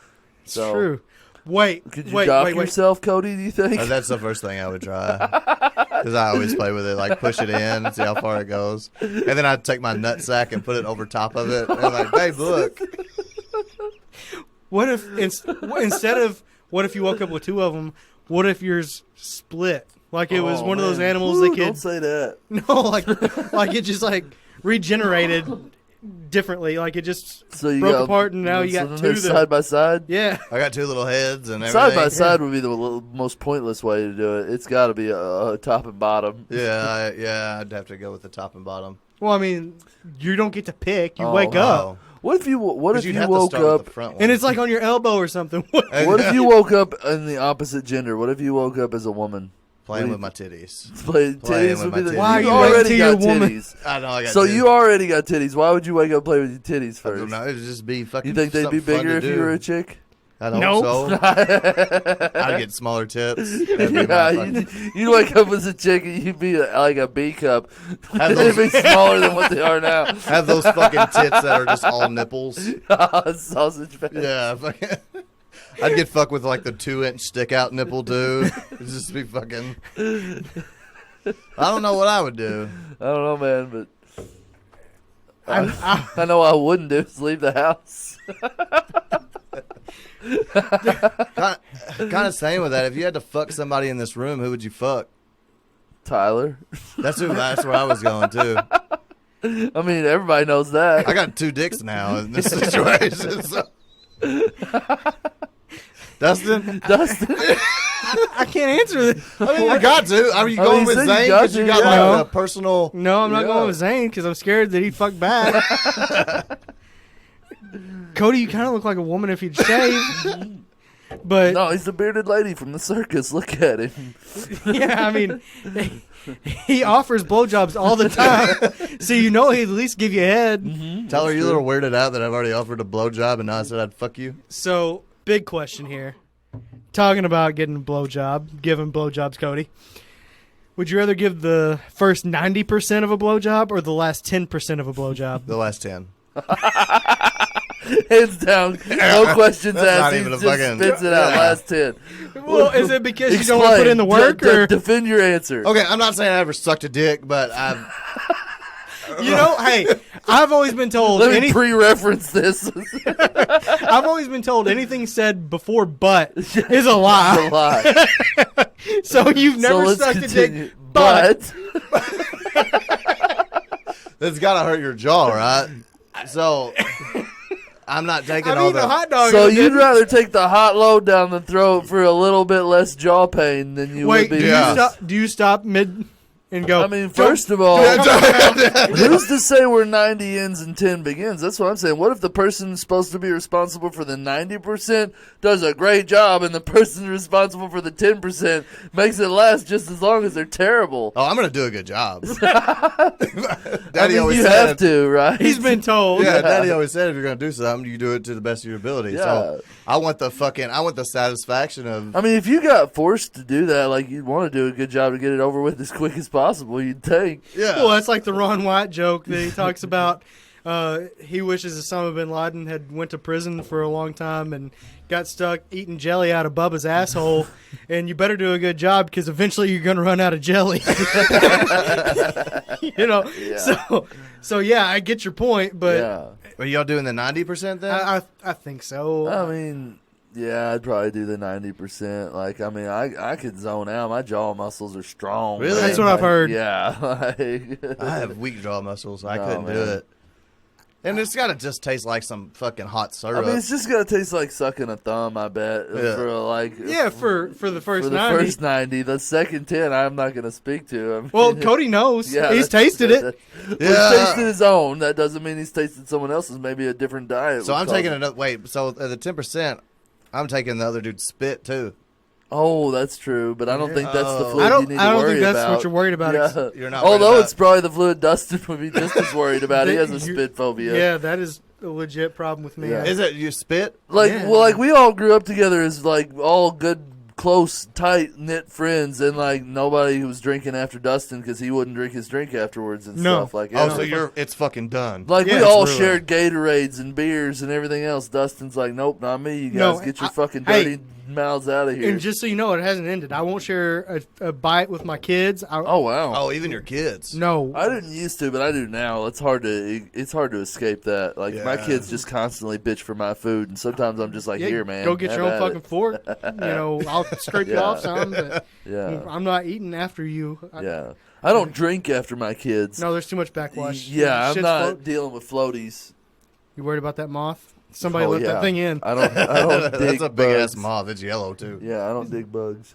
It's So, true. Wait. Could you wait. dock Wait. yourself, Cody, do you think? That's the first thing I would try. Because I always play with it, like push it in and see how far it goes. And then I'd take my nut sack and put it over top of it. And I'm like, babe, look. What if instead of what if you woke up with 2 of them? What if yours split? Like it was one of those animals that could. Don't say that. No, like it just like regenerated differently. Like it just So you broke got, apart, and now you so got then 2 they're side by side. Yeah. I got 2 little heads and everything. Side by side would be the most pointless way to do it. It's got to be a top and bottom. Yeah, I'd have to go with the top and bottom. Well, I mean, you don't get to pick. You Oh, wake up, What if you Because you'd have to woke start with up the front one. and it's like on your elbow or something. What if you woke up in the opposite gender? What if you woke up as a woman? playing with my titties. Playing Playing titties with would be my the. titties. Why are you you waiting already till got you're a woman? titties. I know I got So titties. you already got titties. Why would you wake up and play with your titties I don't first? know. It'd just be fucking. You think they'd be something fun bigger to if you do. were a chick? I don't Nope. so. I'd get smaller tips. That'd be Yeah, my fucking- you'd wake up as a chick and you'd be like a B cup. Have It'd those- be smaller than what they are now. have those fucking tits that are just all nipples. Sausage fest. Yeah, fucking. I'd get fucked with like the 2-inch stick out nipple too. It'd just be fucking. I don't know what I would do. I don't know, man, but I, I know what I wouldn't do is leave the house. Kind of same with that. If you had to fuck somebody in this room, who would you fuck? Tyler. That's where I was going too. I mean, everybody knows that. I got 2 dicks now in this situation. So. Dustin, Dustin. I can't answer this. I mean, you got to. Are you I mean, going you with said you Zane got because you to, got yeah. like a personal? No, I'm not Yeah. going with Zane because I'm scared that he'd fuck back. Cody, you kind of look like a woman if you'd shave. But No, he's the bearded lady from the circus. Look at him. yeah, I mean, he offers blowjobs all the time, so you know he'd at least give you head. Tyler, you a little weirded out that I've already offered a blowjob and now I said I'd fuck you. So, big question here. Talking about getting a blowjob, giving blowjobs, Cody. Would you rather give the first 90% of a blowjob or the last 10% of a blowjob? The last 10. Hands down, no questions That's not asked. He even a just fucking- spits it out. yeah. Last 10. Well, is it because you don't want to put in the work, or defend your answer? Okay, I'm not saying I ever sucked a dick, but I've. you know? Hey, I've always been told Let me pre-reference this. I've always been told anything said before "but" is a lie. A lie. So you've never let's sucked continue. a dick, but It's gotta hurt your jaw, right? So I'm not taking I'm all eating the a hot dog. So and you'd then- rather take the hot load down the throat for a little bit less jaw pain than you wait? would be. Do you stop mid and go? I mean, first of all, who's to say where 90 ends and 10 begins? That's what I'm saying. What if the person supposed to be responsible for the 90% does a great job, and the person responsible for the 10% makes it last just as long as they're terrible? Oh, I'm gonna do a good job. I Daddy mean, always you said have to, right? He's been told. Yeah, Daddy always said if you're gonna do something, you do it to the best of your ability. Yeah. So I want the satisfaction of. I mean, if you got forced to do that, like you'd want to do a good job to get it over with as quick as possible, you'd think. Yeah. Well, that's like the Ron White joke that he talks about. He wishes Osama bin Laden had went to prison for a long time and got stuck eating jelly out of Bubba's asshole. And you better do a good job because eventually you're going to run out of jelly. You know. Yeah. So yeah, I get your point, but Yeah. Are y'all doing the 90% then? I think so. I mean, yeah, I'd probably do the 90%. Like, I mean, I could zone out. My jaw muscles are strong. Really? man. That's what I've heard. Yeah. Like, I have weak jaw muscles. So I No, couldn't do man. it. And it's gotta just taste like some fucking hot I syrup. mean, it's just gonna taste like sucking a thumb. I bet Yeah. for like Yeah, for the first for the 90. first 90. The second 10, I'm not gonna speak to. I mean, Well, Cody knows. yeah, He's that's- tasted it. Well, Yeah. he's tasted his own. That doesn't mean he's tasted someone else's. Maybe a different diet. so would I'm cause taking it. another. Wait. So the 10%, I'm taking the other dude's spit too. Oh, that's true, but I don't think that's the Oh. fluid I don't. you need I to don't worry think that's about. what you're worried about. Yeah. You're not. worried Although about- it's probably the fluid Dustin would be just as worried about. He has a spit phobia. Yeah, that is a legit problem with me. Yeah. Is it you spit? Like, Yeah. well, like we all grew up together as like all good, close, tight knit friends, and like nobody was drinking after Dustin because he wouldn't drink his drink afterwards and No. stuff. Like, Oh, yeah. so it's fucking done. Like Yeah, we it's all ruined. shared Gatorades and beers and everything else. Dustin's like, nope, not me. You guys No, get your I- fucking hey, dirty mouths out of here. And just so you know, it hasn't ended. I won't share a bite with my kids. Oh wow. Oh, even your kids. No. I didn't used to, but I do now. It's hard to escape that. Like my Yeah. kids just constantly bitch for my food, and sometimes I'm just like, Yeah, here, man, go get have your own at fucking it. fork. You know, I'll scrape you Yeah. off some, but Yeah, I'm not eating after you. yeah. I don't drink after my kids. No, there's too much backwash. Yeah, I'm Shit's not float- dealing with floaties. You worried about that moth? Somebody Oh, let yeah. that thing in. I don't dig That's a big ass bugs. moth. It's yellow too. Yeah, I don't dig bugs.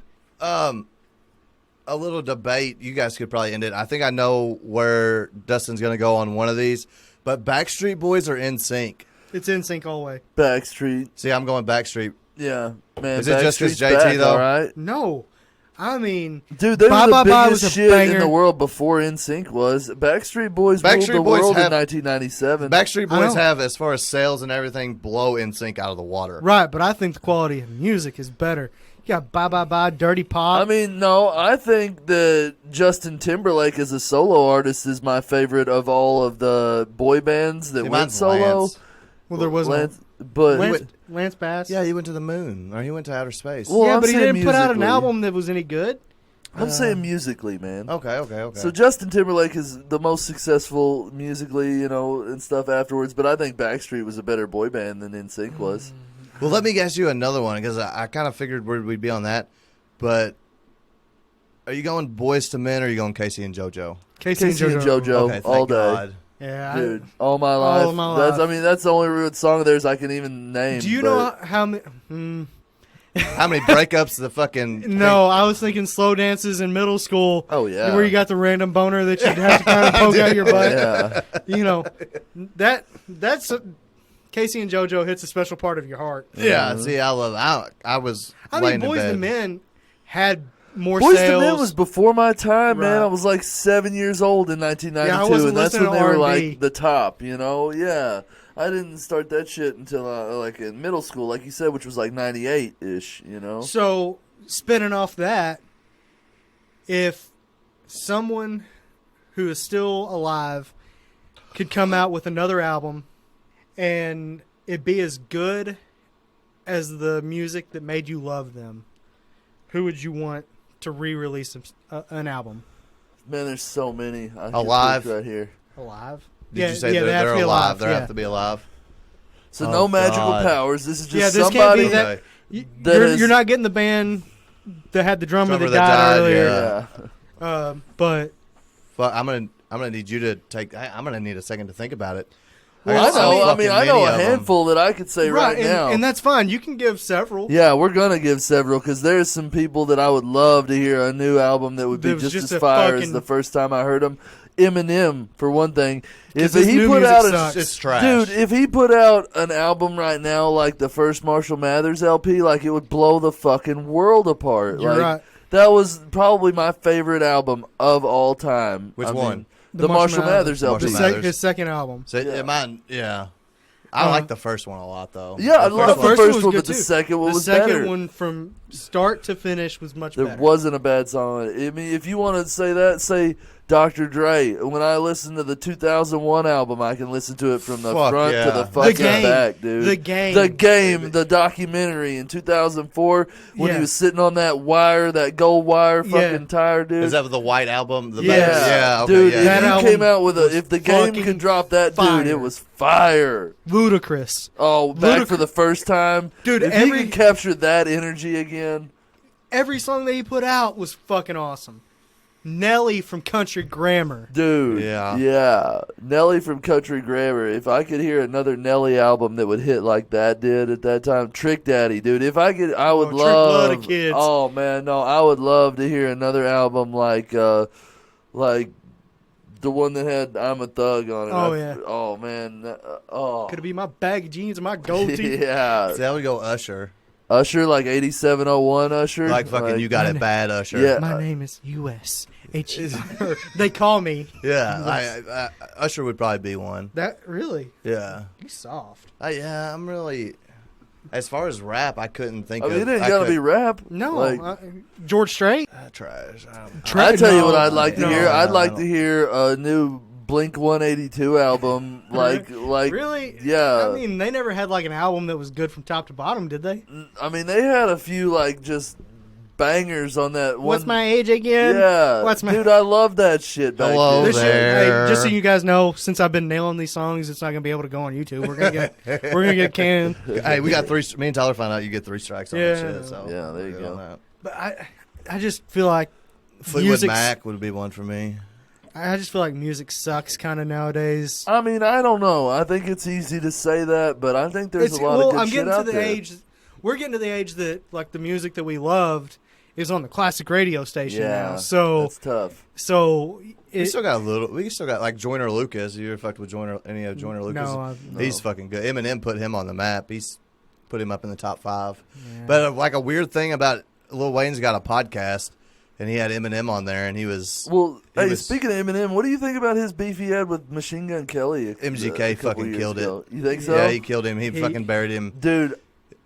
A little debate. You guys could probably end it. I think I know where Dustin's going to go on one of these, but Backstreet Boys are in sync. It's in sync all the way. Backstreet. See, I'm going Backstreet. Yeah, man. Is it just 'cause Backstreet's JT back, though? All right. No. I mean, Dude, they Bye were Bye the Bye biggest was a shit in banger. the world before NSYNC was. Backstreet Boys ruled Backstreet the Boys world have- in 1997. Backstreet I Boys know. have, as far as sales and everything, blow in sync out of the water. right, but I think the quality of music is better. You got Bye Bye Bye, Dirty Pop. I mean, no, I think that Justin Timberlake as a solo artist is my favorite of all of the boy bands that See, went mine's solo. Lance. well, there was Lance, but Lance Bass. Yeah, he went to the moon, or he went to outer space. Well, yeah, I'm but he saying didn't put out an musically. album that was any good. I'm saying musically, man. Okay. So Justin Timberlake is the most successful musically, you know, and stuff afterwards. But I think Backstreet was a better boy band than NSYNC was. Well, let me ask you another one, because I kind of figured where we'd be on that. But are you going Boys to Men, or are you going Casey and JoJo? Casey, Casey and JoJo Okay, thank all day, God. Yeah. dude. All my life. All my That's, life. I mean, that's the only real song of theirs I can even name. Do you but- know how many? How many breakups the fucking... No, I was thinking slow dances in middle school. Oh yeah. Where you got the random boner that you'd have to kind of poke out your butt. Yeah. You know, that's Casey and JoJo hits a special part of your heart. Yeah, see, I love it. I was I laying mean, in Boys bed. to Men had more Boys sales. to Men was before my time, man. Right. I was like 7 years old in 1992, Yeah, I wasn't and that's when listening they to were R&B. like the top, you know? Yeah. I didn't start that shit until like in middle school, like you said, which was like 98-ish, you know? So, spinning off that, if someone who is still alive could come out with another album, and it be as good as the music that made you love them, who would you want to re-release an album? Man, there's so many. I could Alive. pick right here. Alive? Did you say they're alive? They have to be alive. So no magical God. powers. This is just this somebody. can't be that. You're not getting the band that had the drummer that died earlier. Yeah. But well, I'm gonna need you to take. I'm gonna need a second to think about it. Well, I know a handful that I could say right now, and that's fine. You can give several. Yeah, we're gonna give several because there's some people that I would love to hear a new album that would be just as fire as the first time I heard them. Eminem, for one thing, if he put out it's trash, dude. If he put out an album right now like the first Marshall Mathers LP, like it would blow the fucking world apart. You're right. That was probably my favorite album of all time. Which one? The Marshall Mathers LP. His second album. So I like the first one a lot, though. Yeah, I love the first one, but the second one was better. The second one, from start to finish, was much better. There wasn't a bad song on it. I mean, if you want to say that, say Dr. Dre. When I listen to the 2001 album, I can listen to it from the front to the fucking back, dude. The Game. The documentary in 2004 when he was sitting on that wire, that gold wire fucking tire, dude. Is that the White Album? Yeah, okay, dude. yeah. If you came out with if the Game could drop that, dude, it was fire. Ludicrous. Oh, back for the first time, dude. If he could capture that energy again. Every song that he put out was fucking awesome. Nelly from Country Grammar. Dude. Yeah. Nelly from Country Grammar. If I could hear another Nelly album that would hit like that did at that time. Trick Daddy, dude. If I could, I would love. Trick Kids. Oh, man, no. I would love to hear another album like the one that had I'm a Thug on it. Oh, yeah. Oh, man. Could it be my baggy jeans and my gold teeth? Yeah. See, I would go Usher. Usher, like 8701 Usher. Like fucking You Got It Bad Usher. Yeah. My name is U.S. They call me. Yeah, Usher would probably be one. That really? Yeah. He's soft. I'm really. As far as rap, I couldn't think of. It ain't gotta be rap. No, George Strait. Trash. I tell you what I'd like to hear. I'd like to hear a new Blink 182 album. Like really? Yeah. I mean, they never had like an album that was good from top to bottom, did they? I mean, they had a few like just bangers on that one. What's my age again? Yeah. Dude, I love that shit. Hello there. Hey, just so you guys know, since I've been nailing these songs, it's not gonna be able to go on YouTube. We're gonna get canned. Hey, we got 3. Me and Tyler found out you get 3 strikes on that shit. So yeah, there you go. But I just feel like Fleetwood Mac would be one for me. I just feel like music sucks kind of nowadays. I mean, I don't know. I think it's easy to say that, but I think there's a lot of good shit out there. We're getting to the age that like the music that we loved is on the classic radio station now. So that's tough. So we still got like Joyner Lucas. You ever fucked with any of Joyner Lucas? No, he's fucking good. Eminem put him on the map. He's put him up in the top 5. Yeah. But like a weird thing about Lil Wayne's got a podcast. And he had Eminem on there, and he was... Well, speaking of Eminem, what do you think about his beef he had with Machine Gun Kelly? MGK fucking killed it. You think so? Yeah, he killed him. He fucking buried him. Dude...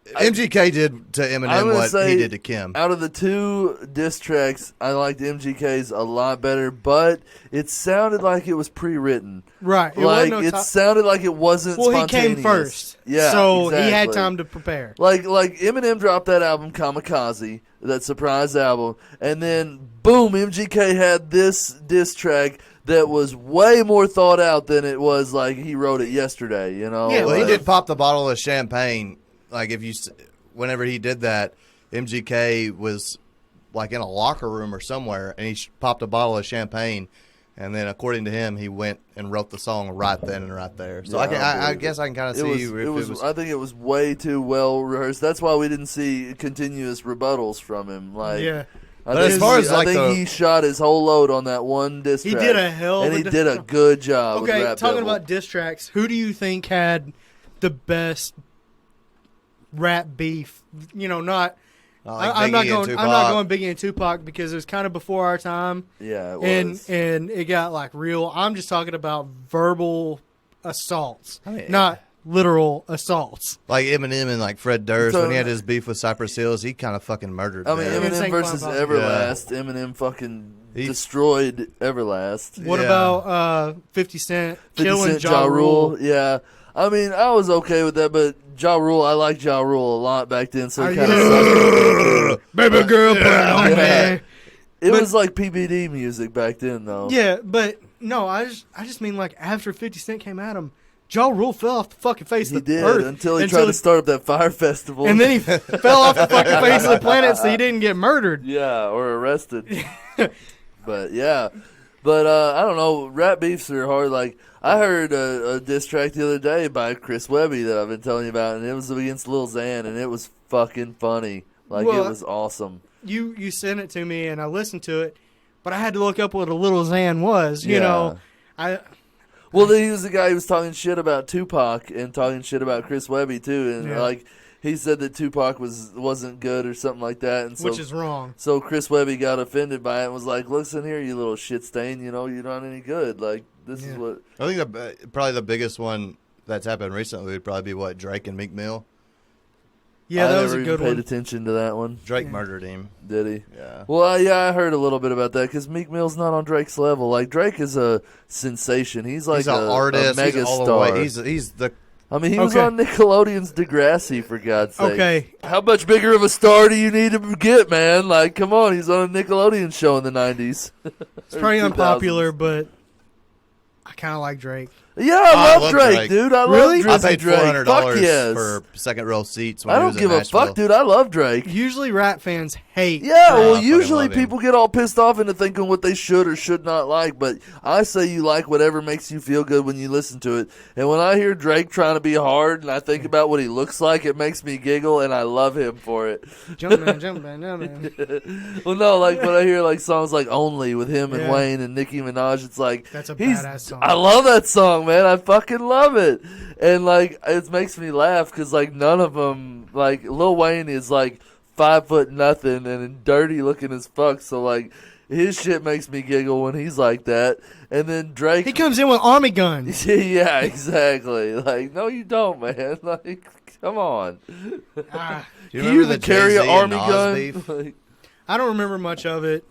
MGK did to Eminem what he did to Kim. Out of the 2 diss tracks, I liked MGK's a lot better, but it sounded like it was pre-written. Right. It sounded like it wasn't spontaneous. He came first. Yeah, so he had time to prepare. Like Eminem dropped that album, Kamikaze, that surprise album, and then, boom, MGK had this diss track that was way more thought out than it was like he wrote it yesterday, you know? Yeah, well, he did pop the bottle of champagne. Like whenever he did that, MGK was like in a locker room or somewhere, and he popped a bottle of champagne, and then according to him, he went and wrote the song right then and right there. So I guess I can kind of see it was. I think it was way too well rehearsed. That's why we didn't see continuous rebuttals from him. I think he shot his whole load on that one diss track. He did a hell of a and he did a good job. Okay, with Rap talking Devil. about diss tracks, who do you think had the best rap beef? You know, not. I'm not going Biggie and Tupac because it was kind of before our time. Yeah, it was. And it got like real. I'm just talking about verbal assaults, not literal assaults. Like Eminem and like Fred Durst when he had his beef with Cypress Hills, he kind of fucking murdered. I mean, Eminem versus Everlast. Yeah. Eminem fucking destroyed Everlast. What about 50 Cent killing Ja Rule? Yeah. I mean, I was okay with that, but Ja Rule, I liked Ja Rule a lot back then, so it kind of sucked. Baby girl, put it on me. It was like PBD music back then, though. Yeah, but no, I just mean like after 50 Cent came at him, Ja Rule fell off the fucking face He of the did, earth. until he tried to start up that fire festival. And then he fell off the fucking face of the planet so he didn't get murdered. Yeah, or arrested. But, yeah. But, I don't know, rap beefs are hard. Like, I heard a diss track the other day by Chris Webby that I've been telling you about, and it was against Lil Xan, and it was fucking funny. Like, Well, it was awesome. You sent it to me and I listened to it, but I had to look up what a little Xan was. You Yeah. know, Well, he was the guy who was talking shit about Tupac and talking shit about Chris Webby too, and Yeah. like he said that Tupac wasn't good or something like that, and so which is wrong. so Chris Webby got offended by it and was like, "Listen here, you little shit stain, you know you're not any good. Like this is what." I think probably the biggest one that's happened recently would probably be what Drake and Meek Mill. Yeah, I that was never a even good paid one. attention to that one. Drake murdered him. Did he? Yeah. Well, yeah, I heard a little bit about that because Meek Mill's not on Drake's level. Like Drake is a sensation. He's like He's an artist. a He's mega all the star. way. He's the. I mean, he was Okay. on Nickelodeon's Degrassi, for God's sake. Okay, How much bigger of a star do you need to get, man? Like, come on, he's on a Nickelodeon show in the 90s. it's probably unpopular, but I kind of like Drake. Yeah, I love Drake, Drake. dude. I Really? love I Drizzy paid Drake. $400 Fuck yes. for second row seats. When I he don't was give in a fuck, Nashville. dude. I love Drake. Usually, rap fans hate. Yeah, I well, fucking usually love him. people get all pissed off into thinking what they should or should not like, but I say you like whatever makes you feel good when you listen to it. And when I hear Drake trying to be hard and I think about what he looks like, it makes me giggle, and I love him for it. Jumping, jumping. Well, no, like when I hear like songs like "Only" with him and Yeah. Wayne and Nicki Minaj, it's like That's a badass song. I love that song, man. I fucking love it, and like it makes me laugh because like none of them, like Lil Wayne is like 5 foot and dirty looking as fuck. So like his shit makes me giggle when he's like that, and then Drake. He comes in with army guns. Yeah, exactly. Like no, you don't, man. Like come on. Ah, Do Can you remember even carry an Jay-Z army and Nas gun? beef? Like, I don't remember much of it.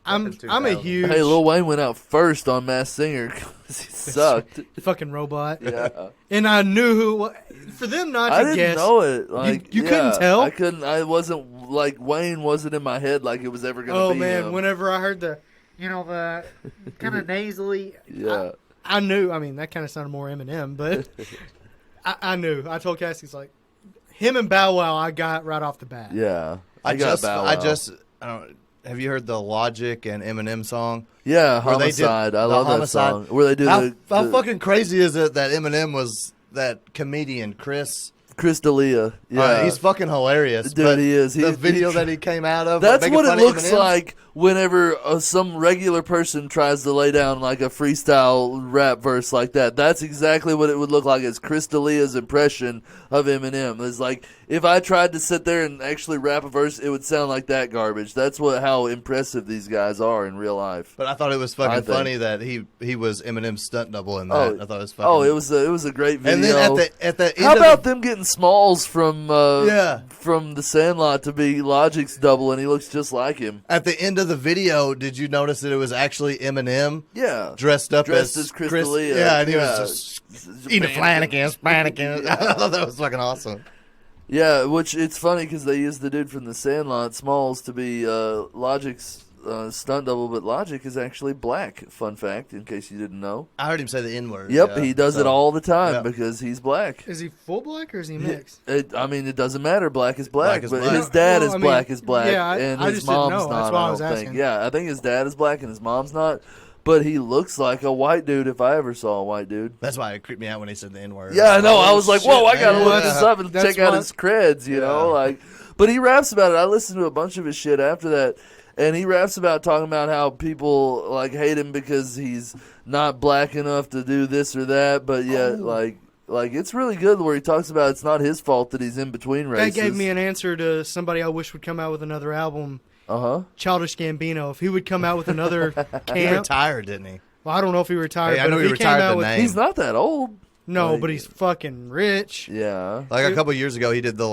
I'm a 2000. huge hey, Lil Wayne went out first on Masked Singer because he sucked. fucking robot, Yeah. and I knew who. For them not to I didn't guess, know it. Like you couldn't tell? I couldn't. I wasn't like Wayne wasn't in my head like it was ever gonna Oh be man, him. whenever I heard the kind of nasally, Yeah. I knew. I mean, that kind of sounded more Eminem, but I knew. I told Cassie's like him and Bow Wow. I got right off the bat. Yeah. I got just, Bow I Wow. just, I don't. Have you heard the Logic and Eminem song? Yeah, where they did Homicide. I the love Homicide? that song. Where they do How the fucking crazy is it that Eminem was that comedian Chris? Chris D'Elia. Yeah. He's fucking hilarious. Dude, but he is. The He- video he- that he came out of. That's making what fun it of looks Eminem? like whenever some regular person tries to lay down like a freestyle rap verse like that. That's exactly what it would look like as Chris D'Elia's impression of Eminem. It's like if I tried to sit there and actually rap a verse, it would sound like that garbage. That's how impressive these guys are in real life. But I thought it was I fucking think. funny that he was Eminem's stunt double in that. Oh, I thought it was fucking. Oh, it was a great video. And then at the end How of about the, them getting Smalls from from the Sandlot to be Logic's double, and he looks just like him? at the end of the video, did you notice that it was actually Eminem Yeah, dressed up as Chris D'Elia. Yeah, and he was just eating Flanagan's. I thought that was fucking awesome. Yeah, which it's funny because they used the dude from the Sandlot, Smalls, to be Logic's stunt double, but Logic is actually black. Fun fact, in case you didn't know. I heard him say the N word. Yep, he does it all the time yeah. because he's black. Is he full black or is he mixed? I mean, it doesn't matter. Black is black, Black is but black. his dad Well, is I mean, black as black, yeah, and I his just didn't mom's know. not. That's why I I was don't think. asking. Yeah, I think his dad is black and his mom's not. But he looks like a white dude if I ever saw a white dude. That's why it creeped me out when he said the N word. Yeah, I know. I was like, whoa, I gotta man. look this up and That's check out why- his creds, you know? Like, but he raps about it. I listened to a bunch of his shit after that, and he raps about talking about how people like hate him because he's not black enough to do this or that, but yet like it's really good where he talks about it's not his fault that he's in between races. That gave me an answer to somebody I wish would come out with another album. Childish Gambino. If he would come out with another He camp, retired, didn't he? well, I don't know if he retired. Hey, I but know if he he came retired out the with, name. He's not that old. No, Like- but he's fucking rich. Yeah. Like a couple years ago, he did the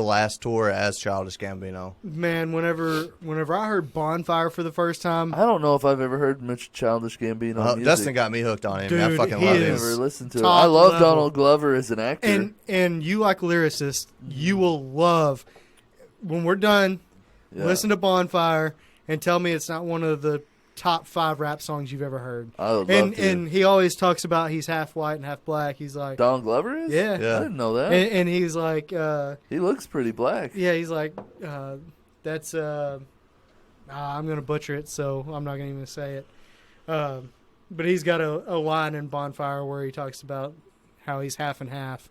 last tour as Childish Gambino. Man, whenever I heard Bonfire for the first time, I don't know if I've ever heard much Childish Gambino music. Dustin got me hooked on him. I Dude, fucking he love I've him. is- never listened to it. top I love level. Donald Glover as an actor. and you like lyricists, you will love when we're done. Yeah. Listen to Bonfire and tell me it's not one of the top 5 rap songs you've ever heard. I would love to. And he always talks about he's half white and half black. He's like, Donald Glover is? Yeah. Yeah. I didn't know that. and he's like, He looks pretty black. yeah, he's like, that's I'm gonna butcher it, so I'm not gonna even say it. But he's got a line in Bonfire where he talks about how he's half and half.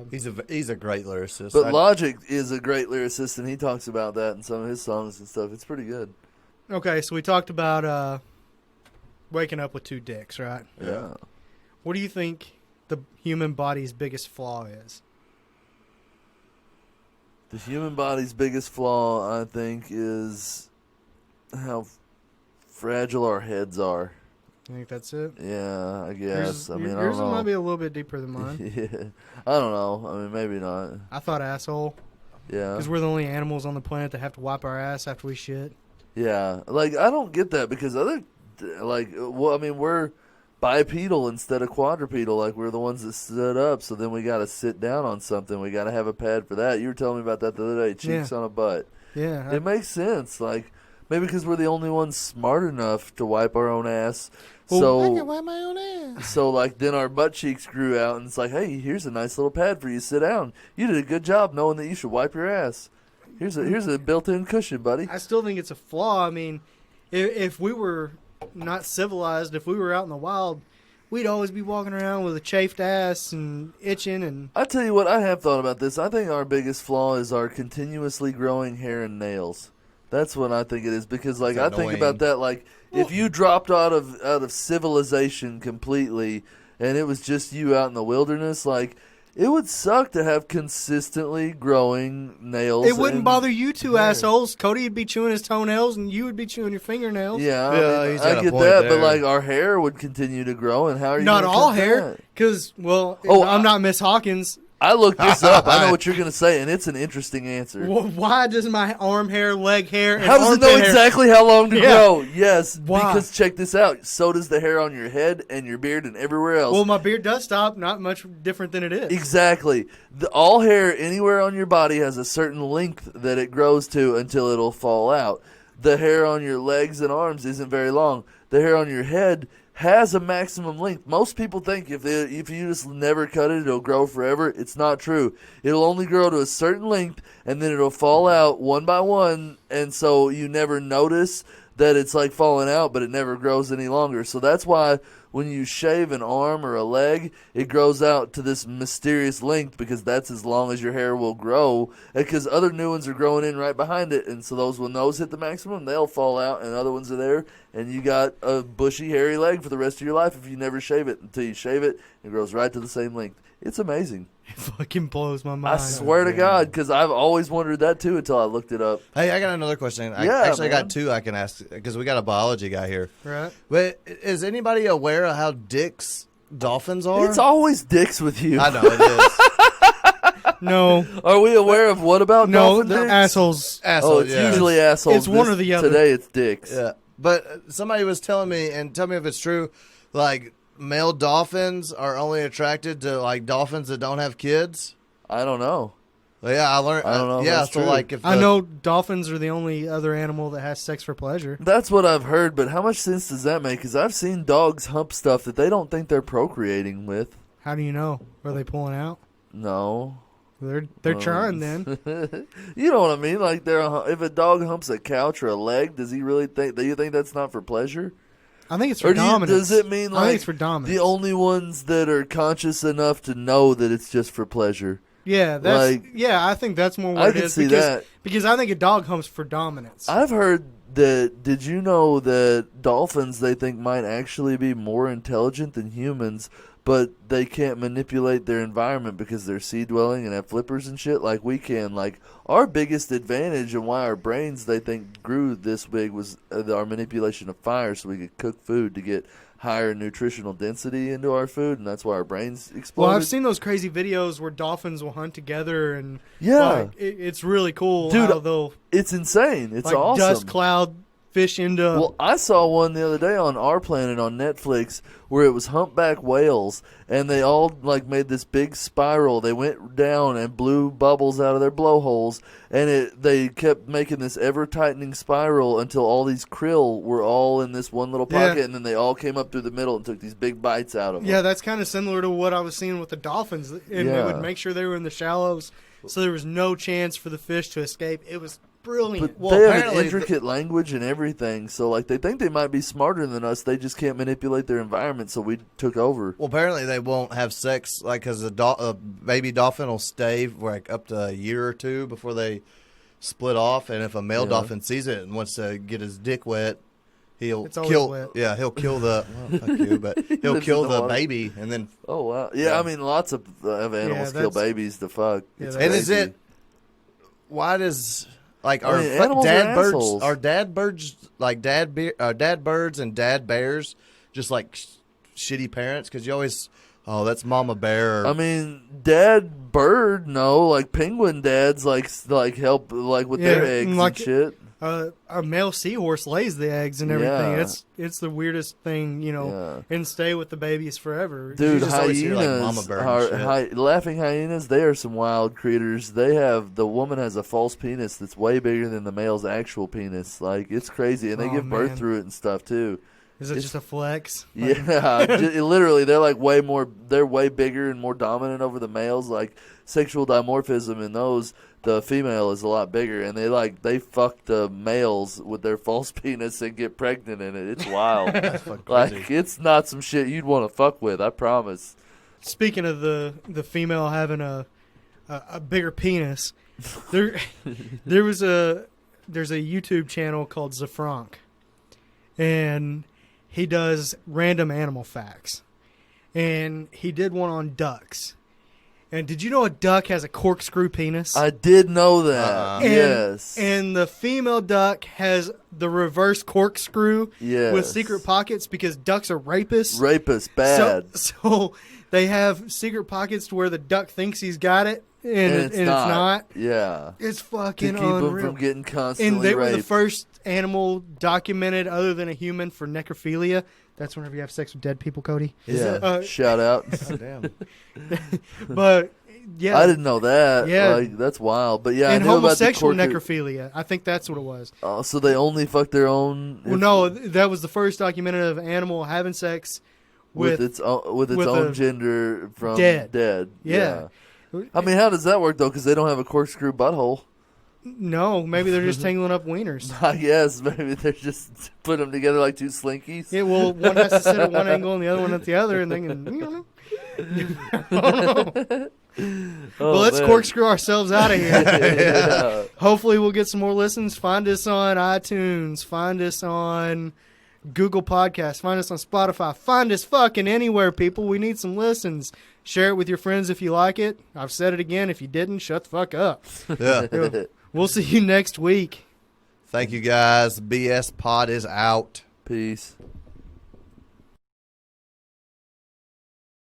He's a great lyricist. But Logic is a great lyricist, and he talks about that in some of his songs and stuff. It's pretty good. Okay, so we talked about waking up with 2 dicks, right? Yeah. What do you think the human body's biggest flaw is? The human body's biggest flaw, I think, is how fragile our heads are. You think that's it? Yeah, I guess. I mean, I yours don't know. might be a little bit deeper than mine. Yeah. I don't know. I mean, maybe not. I thought asshole, Yeah. because we're the only animals on the planet that have to wipe our ass after we shit. Yeah. Like, I don't get that because we're bipedal instead of quadrupedal. Like, we're the ones that stood up, so then we got to sit down on something. We got to have a pad for that. You were telling me about that the other day, cheeks on a butt. Yeah. It makes sense. Like, maybe because we're the only ones smart enough to wipe our own ass. I can So, wipe my own ass. so like, then our butt cheeks grew out, and it's like, hey, here's a nice little pad for you. Sit down. You did a good job knowing that you should wipe your ass. Here's a built-in cushion, buddy. I still think it's a flaw. I mean, if we were not civilized, if we were out in the wild, we'd always be walking around with a chafed ass and itching and... I tell you what, I have thought about this. I think our biggest flaw is our continuously growing hair and nails. That's what I think it is, because like It's I think annoying. about that, like if you dropped out of civilization completely and it was just you out in the wilderness, like it would suck to have consistently growing nails. It wouldn't and bother you two hair. assholes. Cody would be chewing his toenails and you would be chewing your fingernails. Yeah, Yeah, I, mean, he's got I a get point that, but there. like our hair would continue to grow, and how are you? Not gonna all cut hair, that? because, well, Oh, I'm not Miss Hawkins. I looked this up. I know what you're gonna say, and it's an interesting answer. Why does my arm hair, leg hair, and How does it armpit know hair... exactly how long to Yeah. grow? Yes, Why? because check this out. So does the hair on your head and your beard and everywhere else. Well, my beard does stop. Not much different than it is. Exactly. All hair anywhere on your body has a certain length that it grows to until it'll fall out. The hair on your legs and arms isn't very long. The hair on your head has a maximum length. Most people think if you just never cut it, it'll grow forever. It's not true. It'll only grow to a certain length, and then it'll fall out one by one, and so you never notice that it's like falling out, but it never grows any longer. So that's why when you shave an arm or a leg, it grows out to this mysterious length, because that's as long as your hair will grow, because other new ones are growing in right behind it, and so when those hit the maximum, they'll fall out, and other ones are there, and you got a bushy, hairy leg for the rest of your life if you never shave it. Until you shave it, it grows right to the same length. It's amazing. It fucking blows my I mind. swear to God, because I've always wondered that too until I looked it up. Hey, I got another question. I Yeah, actually man. got 2 I can ask, because we got a biology guy here. Right? But is anybody aware of how dicks dolphins are? It's always dicks with you. I know it is. No. Are we aware of what about No, dolphin the dicks? assholes. Asshole, Oh, it's yeah. usually assholes. It's one or the other. Today it's dicks. Yeah, but somebody was telling me, and tell me if it's true, like male dolphins are only attracted to like dolphins that don't have kids. I don't know. Well, yeah, I learned. I don't know if Yeah, that's so true. like if I the- know dolphins are the only other animal that has sex for pleasure. That's what I've heard, but how much sense does that make? Because I've seen dogs hump stuff that they don't think they're procreating with. How do you know? Are they pulling out? No. They're trying then. You know what I mean? Like, if a dog humps a couch or a leg, does he really think? Do you think that's not for pleasure? I think it's for Or dominance. does it mean I like think it's for dominance. the only ones that are conscious enough to know that it's just for pleasure? Yeah, that's like- yeah. I think that's more what I it can is see because that. because I think a dog humps for dominance. I've heard that. Did you know that dolphins they think might actually be more intelligent than humans, but they can't manipulate their environment because they're sea dwelling and have flippers and shit like we can. Like, our biggest advantage and why our brains, they think, grew this big was our manipulation of fire, so we could cook food to get higher nutritional density into our food, and that's why our brains exploded. Well, I've seen those crazy videos where dolphins will hunt together, and it's really cool. Dude, how they'll, it's insane. It's like, awesome. dust cloud fish into. Well, I saw one the other day on Our Planet on Netflix where it was humpback whales, and they all like made this big spiral. They went down and blew bubbles out of their blowholes, and they kept making this ever tightening spiral until all these krill were all in this one little pocket, and then they all came up through the middle and took these big bites out of them. Yeah, that's kind of similar to what I was seeing with the dolphins, and it would make sure they were in the shallows, so there was no chance for the fish to escape. It was brilliant. But they have an intricate language and everything, so like they think they might be smarter than us. They just can't manipulate their environment, so we took over. Well, apparently they won't have sex, like, because a baby dolphin will stay for like up to a year or two before they split off, and if a male dolphin sees it and wants to get his dick wet, he'll kill. Wet. Yeah, he'll kill the. Well, fuck you, but he'll kill the baby, and then. Oh wow! Yeah, I mean, lots of animals kill babies to fuck. Yeah, and is it? Why does? Like, animals dad are birds assholes. are dad birds like dad birds and dad bears just like shitty parents? Because you always, that's mama bear. I mean, dad bird, no, like penguin dads like help like with their eggs and shit. A male seahorse lays the eggs and everything. Yeah. It's the weirdest thing, and stay with the babies forever. Dude, hear, like, mama hyenas, laughing hyenas, they are some wild creatures. The woman has a false penis that's way bigger than the male's actual penis. Like, it's crazy, and they give birth through it and stuff too. Is it just a flex? Yeah, literally, they're way bigger and more dominant over the males. Like, sexual dimorphism in those, the female is a lot bigger, and they fuck the males with their false penis and get pregnant in it. It's wild. Like, it's not some shit you'd want to fuck with, I promise. Speaking of the female having a bigger penis, there's a YouTube channel called Zafranc, and he does random animal facts, and he did one on ducks. And did you know a duck has a corkscrew penis? I did know that. Yes. And the female duck has the reverse corkscrew with secret pockets because ducks are rapists. Rapists, bad. So they have secret pockets to where the duck thinks he's got it, and it's not. Yeah. It's fucking to keep unreal. them from getting constantly And they raped. were the first animal documented other than a human for necrophilia. That's whenever you have sex with dead people, Cody. Shout out. Oh, damn. But yeah, I didn't know that. Yeah, like, that's wild. But yeah, and I knew homosexual about the necrophilia. I think that's what it was. Oh, so they only fuck their own. Well, no, that was the first documented of animal having sex with its own gender from dead. Yeah. I mean, how does that work though? Because they don't have a corkscrew butthole. No, maybe they're just tangling up wieners. I guess maybe they're just putting them together like two slinkies. Yeah, well, one has to sit at one angle and the other one at the other, and they can. Well, let's corkscrew ourselves out of here. Hopefully, we'll get some more listens. Find us on iTunes. Find us on Google Podcasts. Find us on Spotify. Find us fucking anywhere, people. We need some listens. Share it with your friends if you like it. I've said it again. If you didn't, shut the fuck up. Yeah. We'll see you next week. Thank you, guys. BS Pod is out. Peace.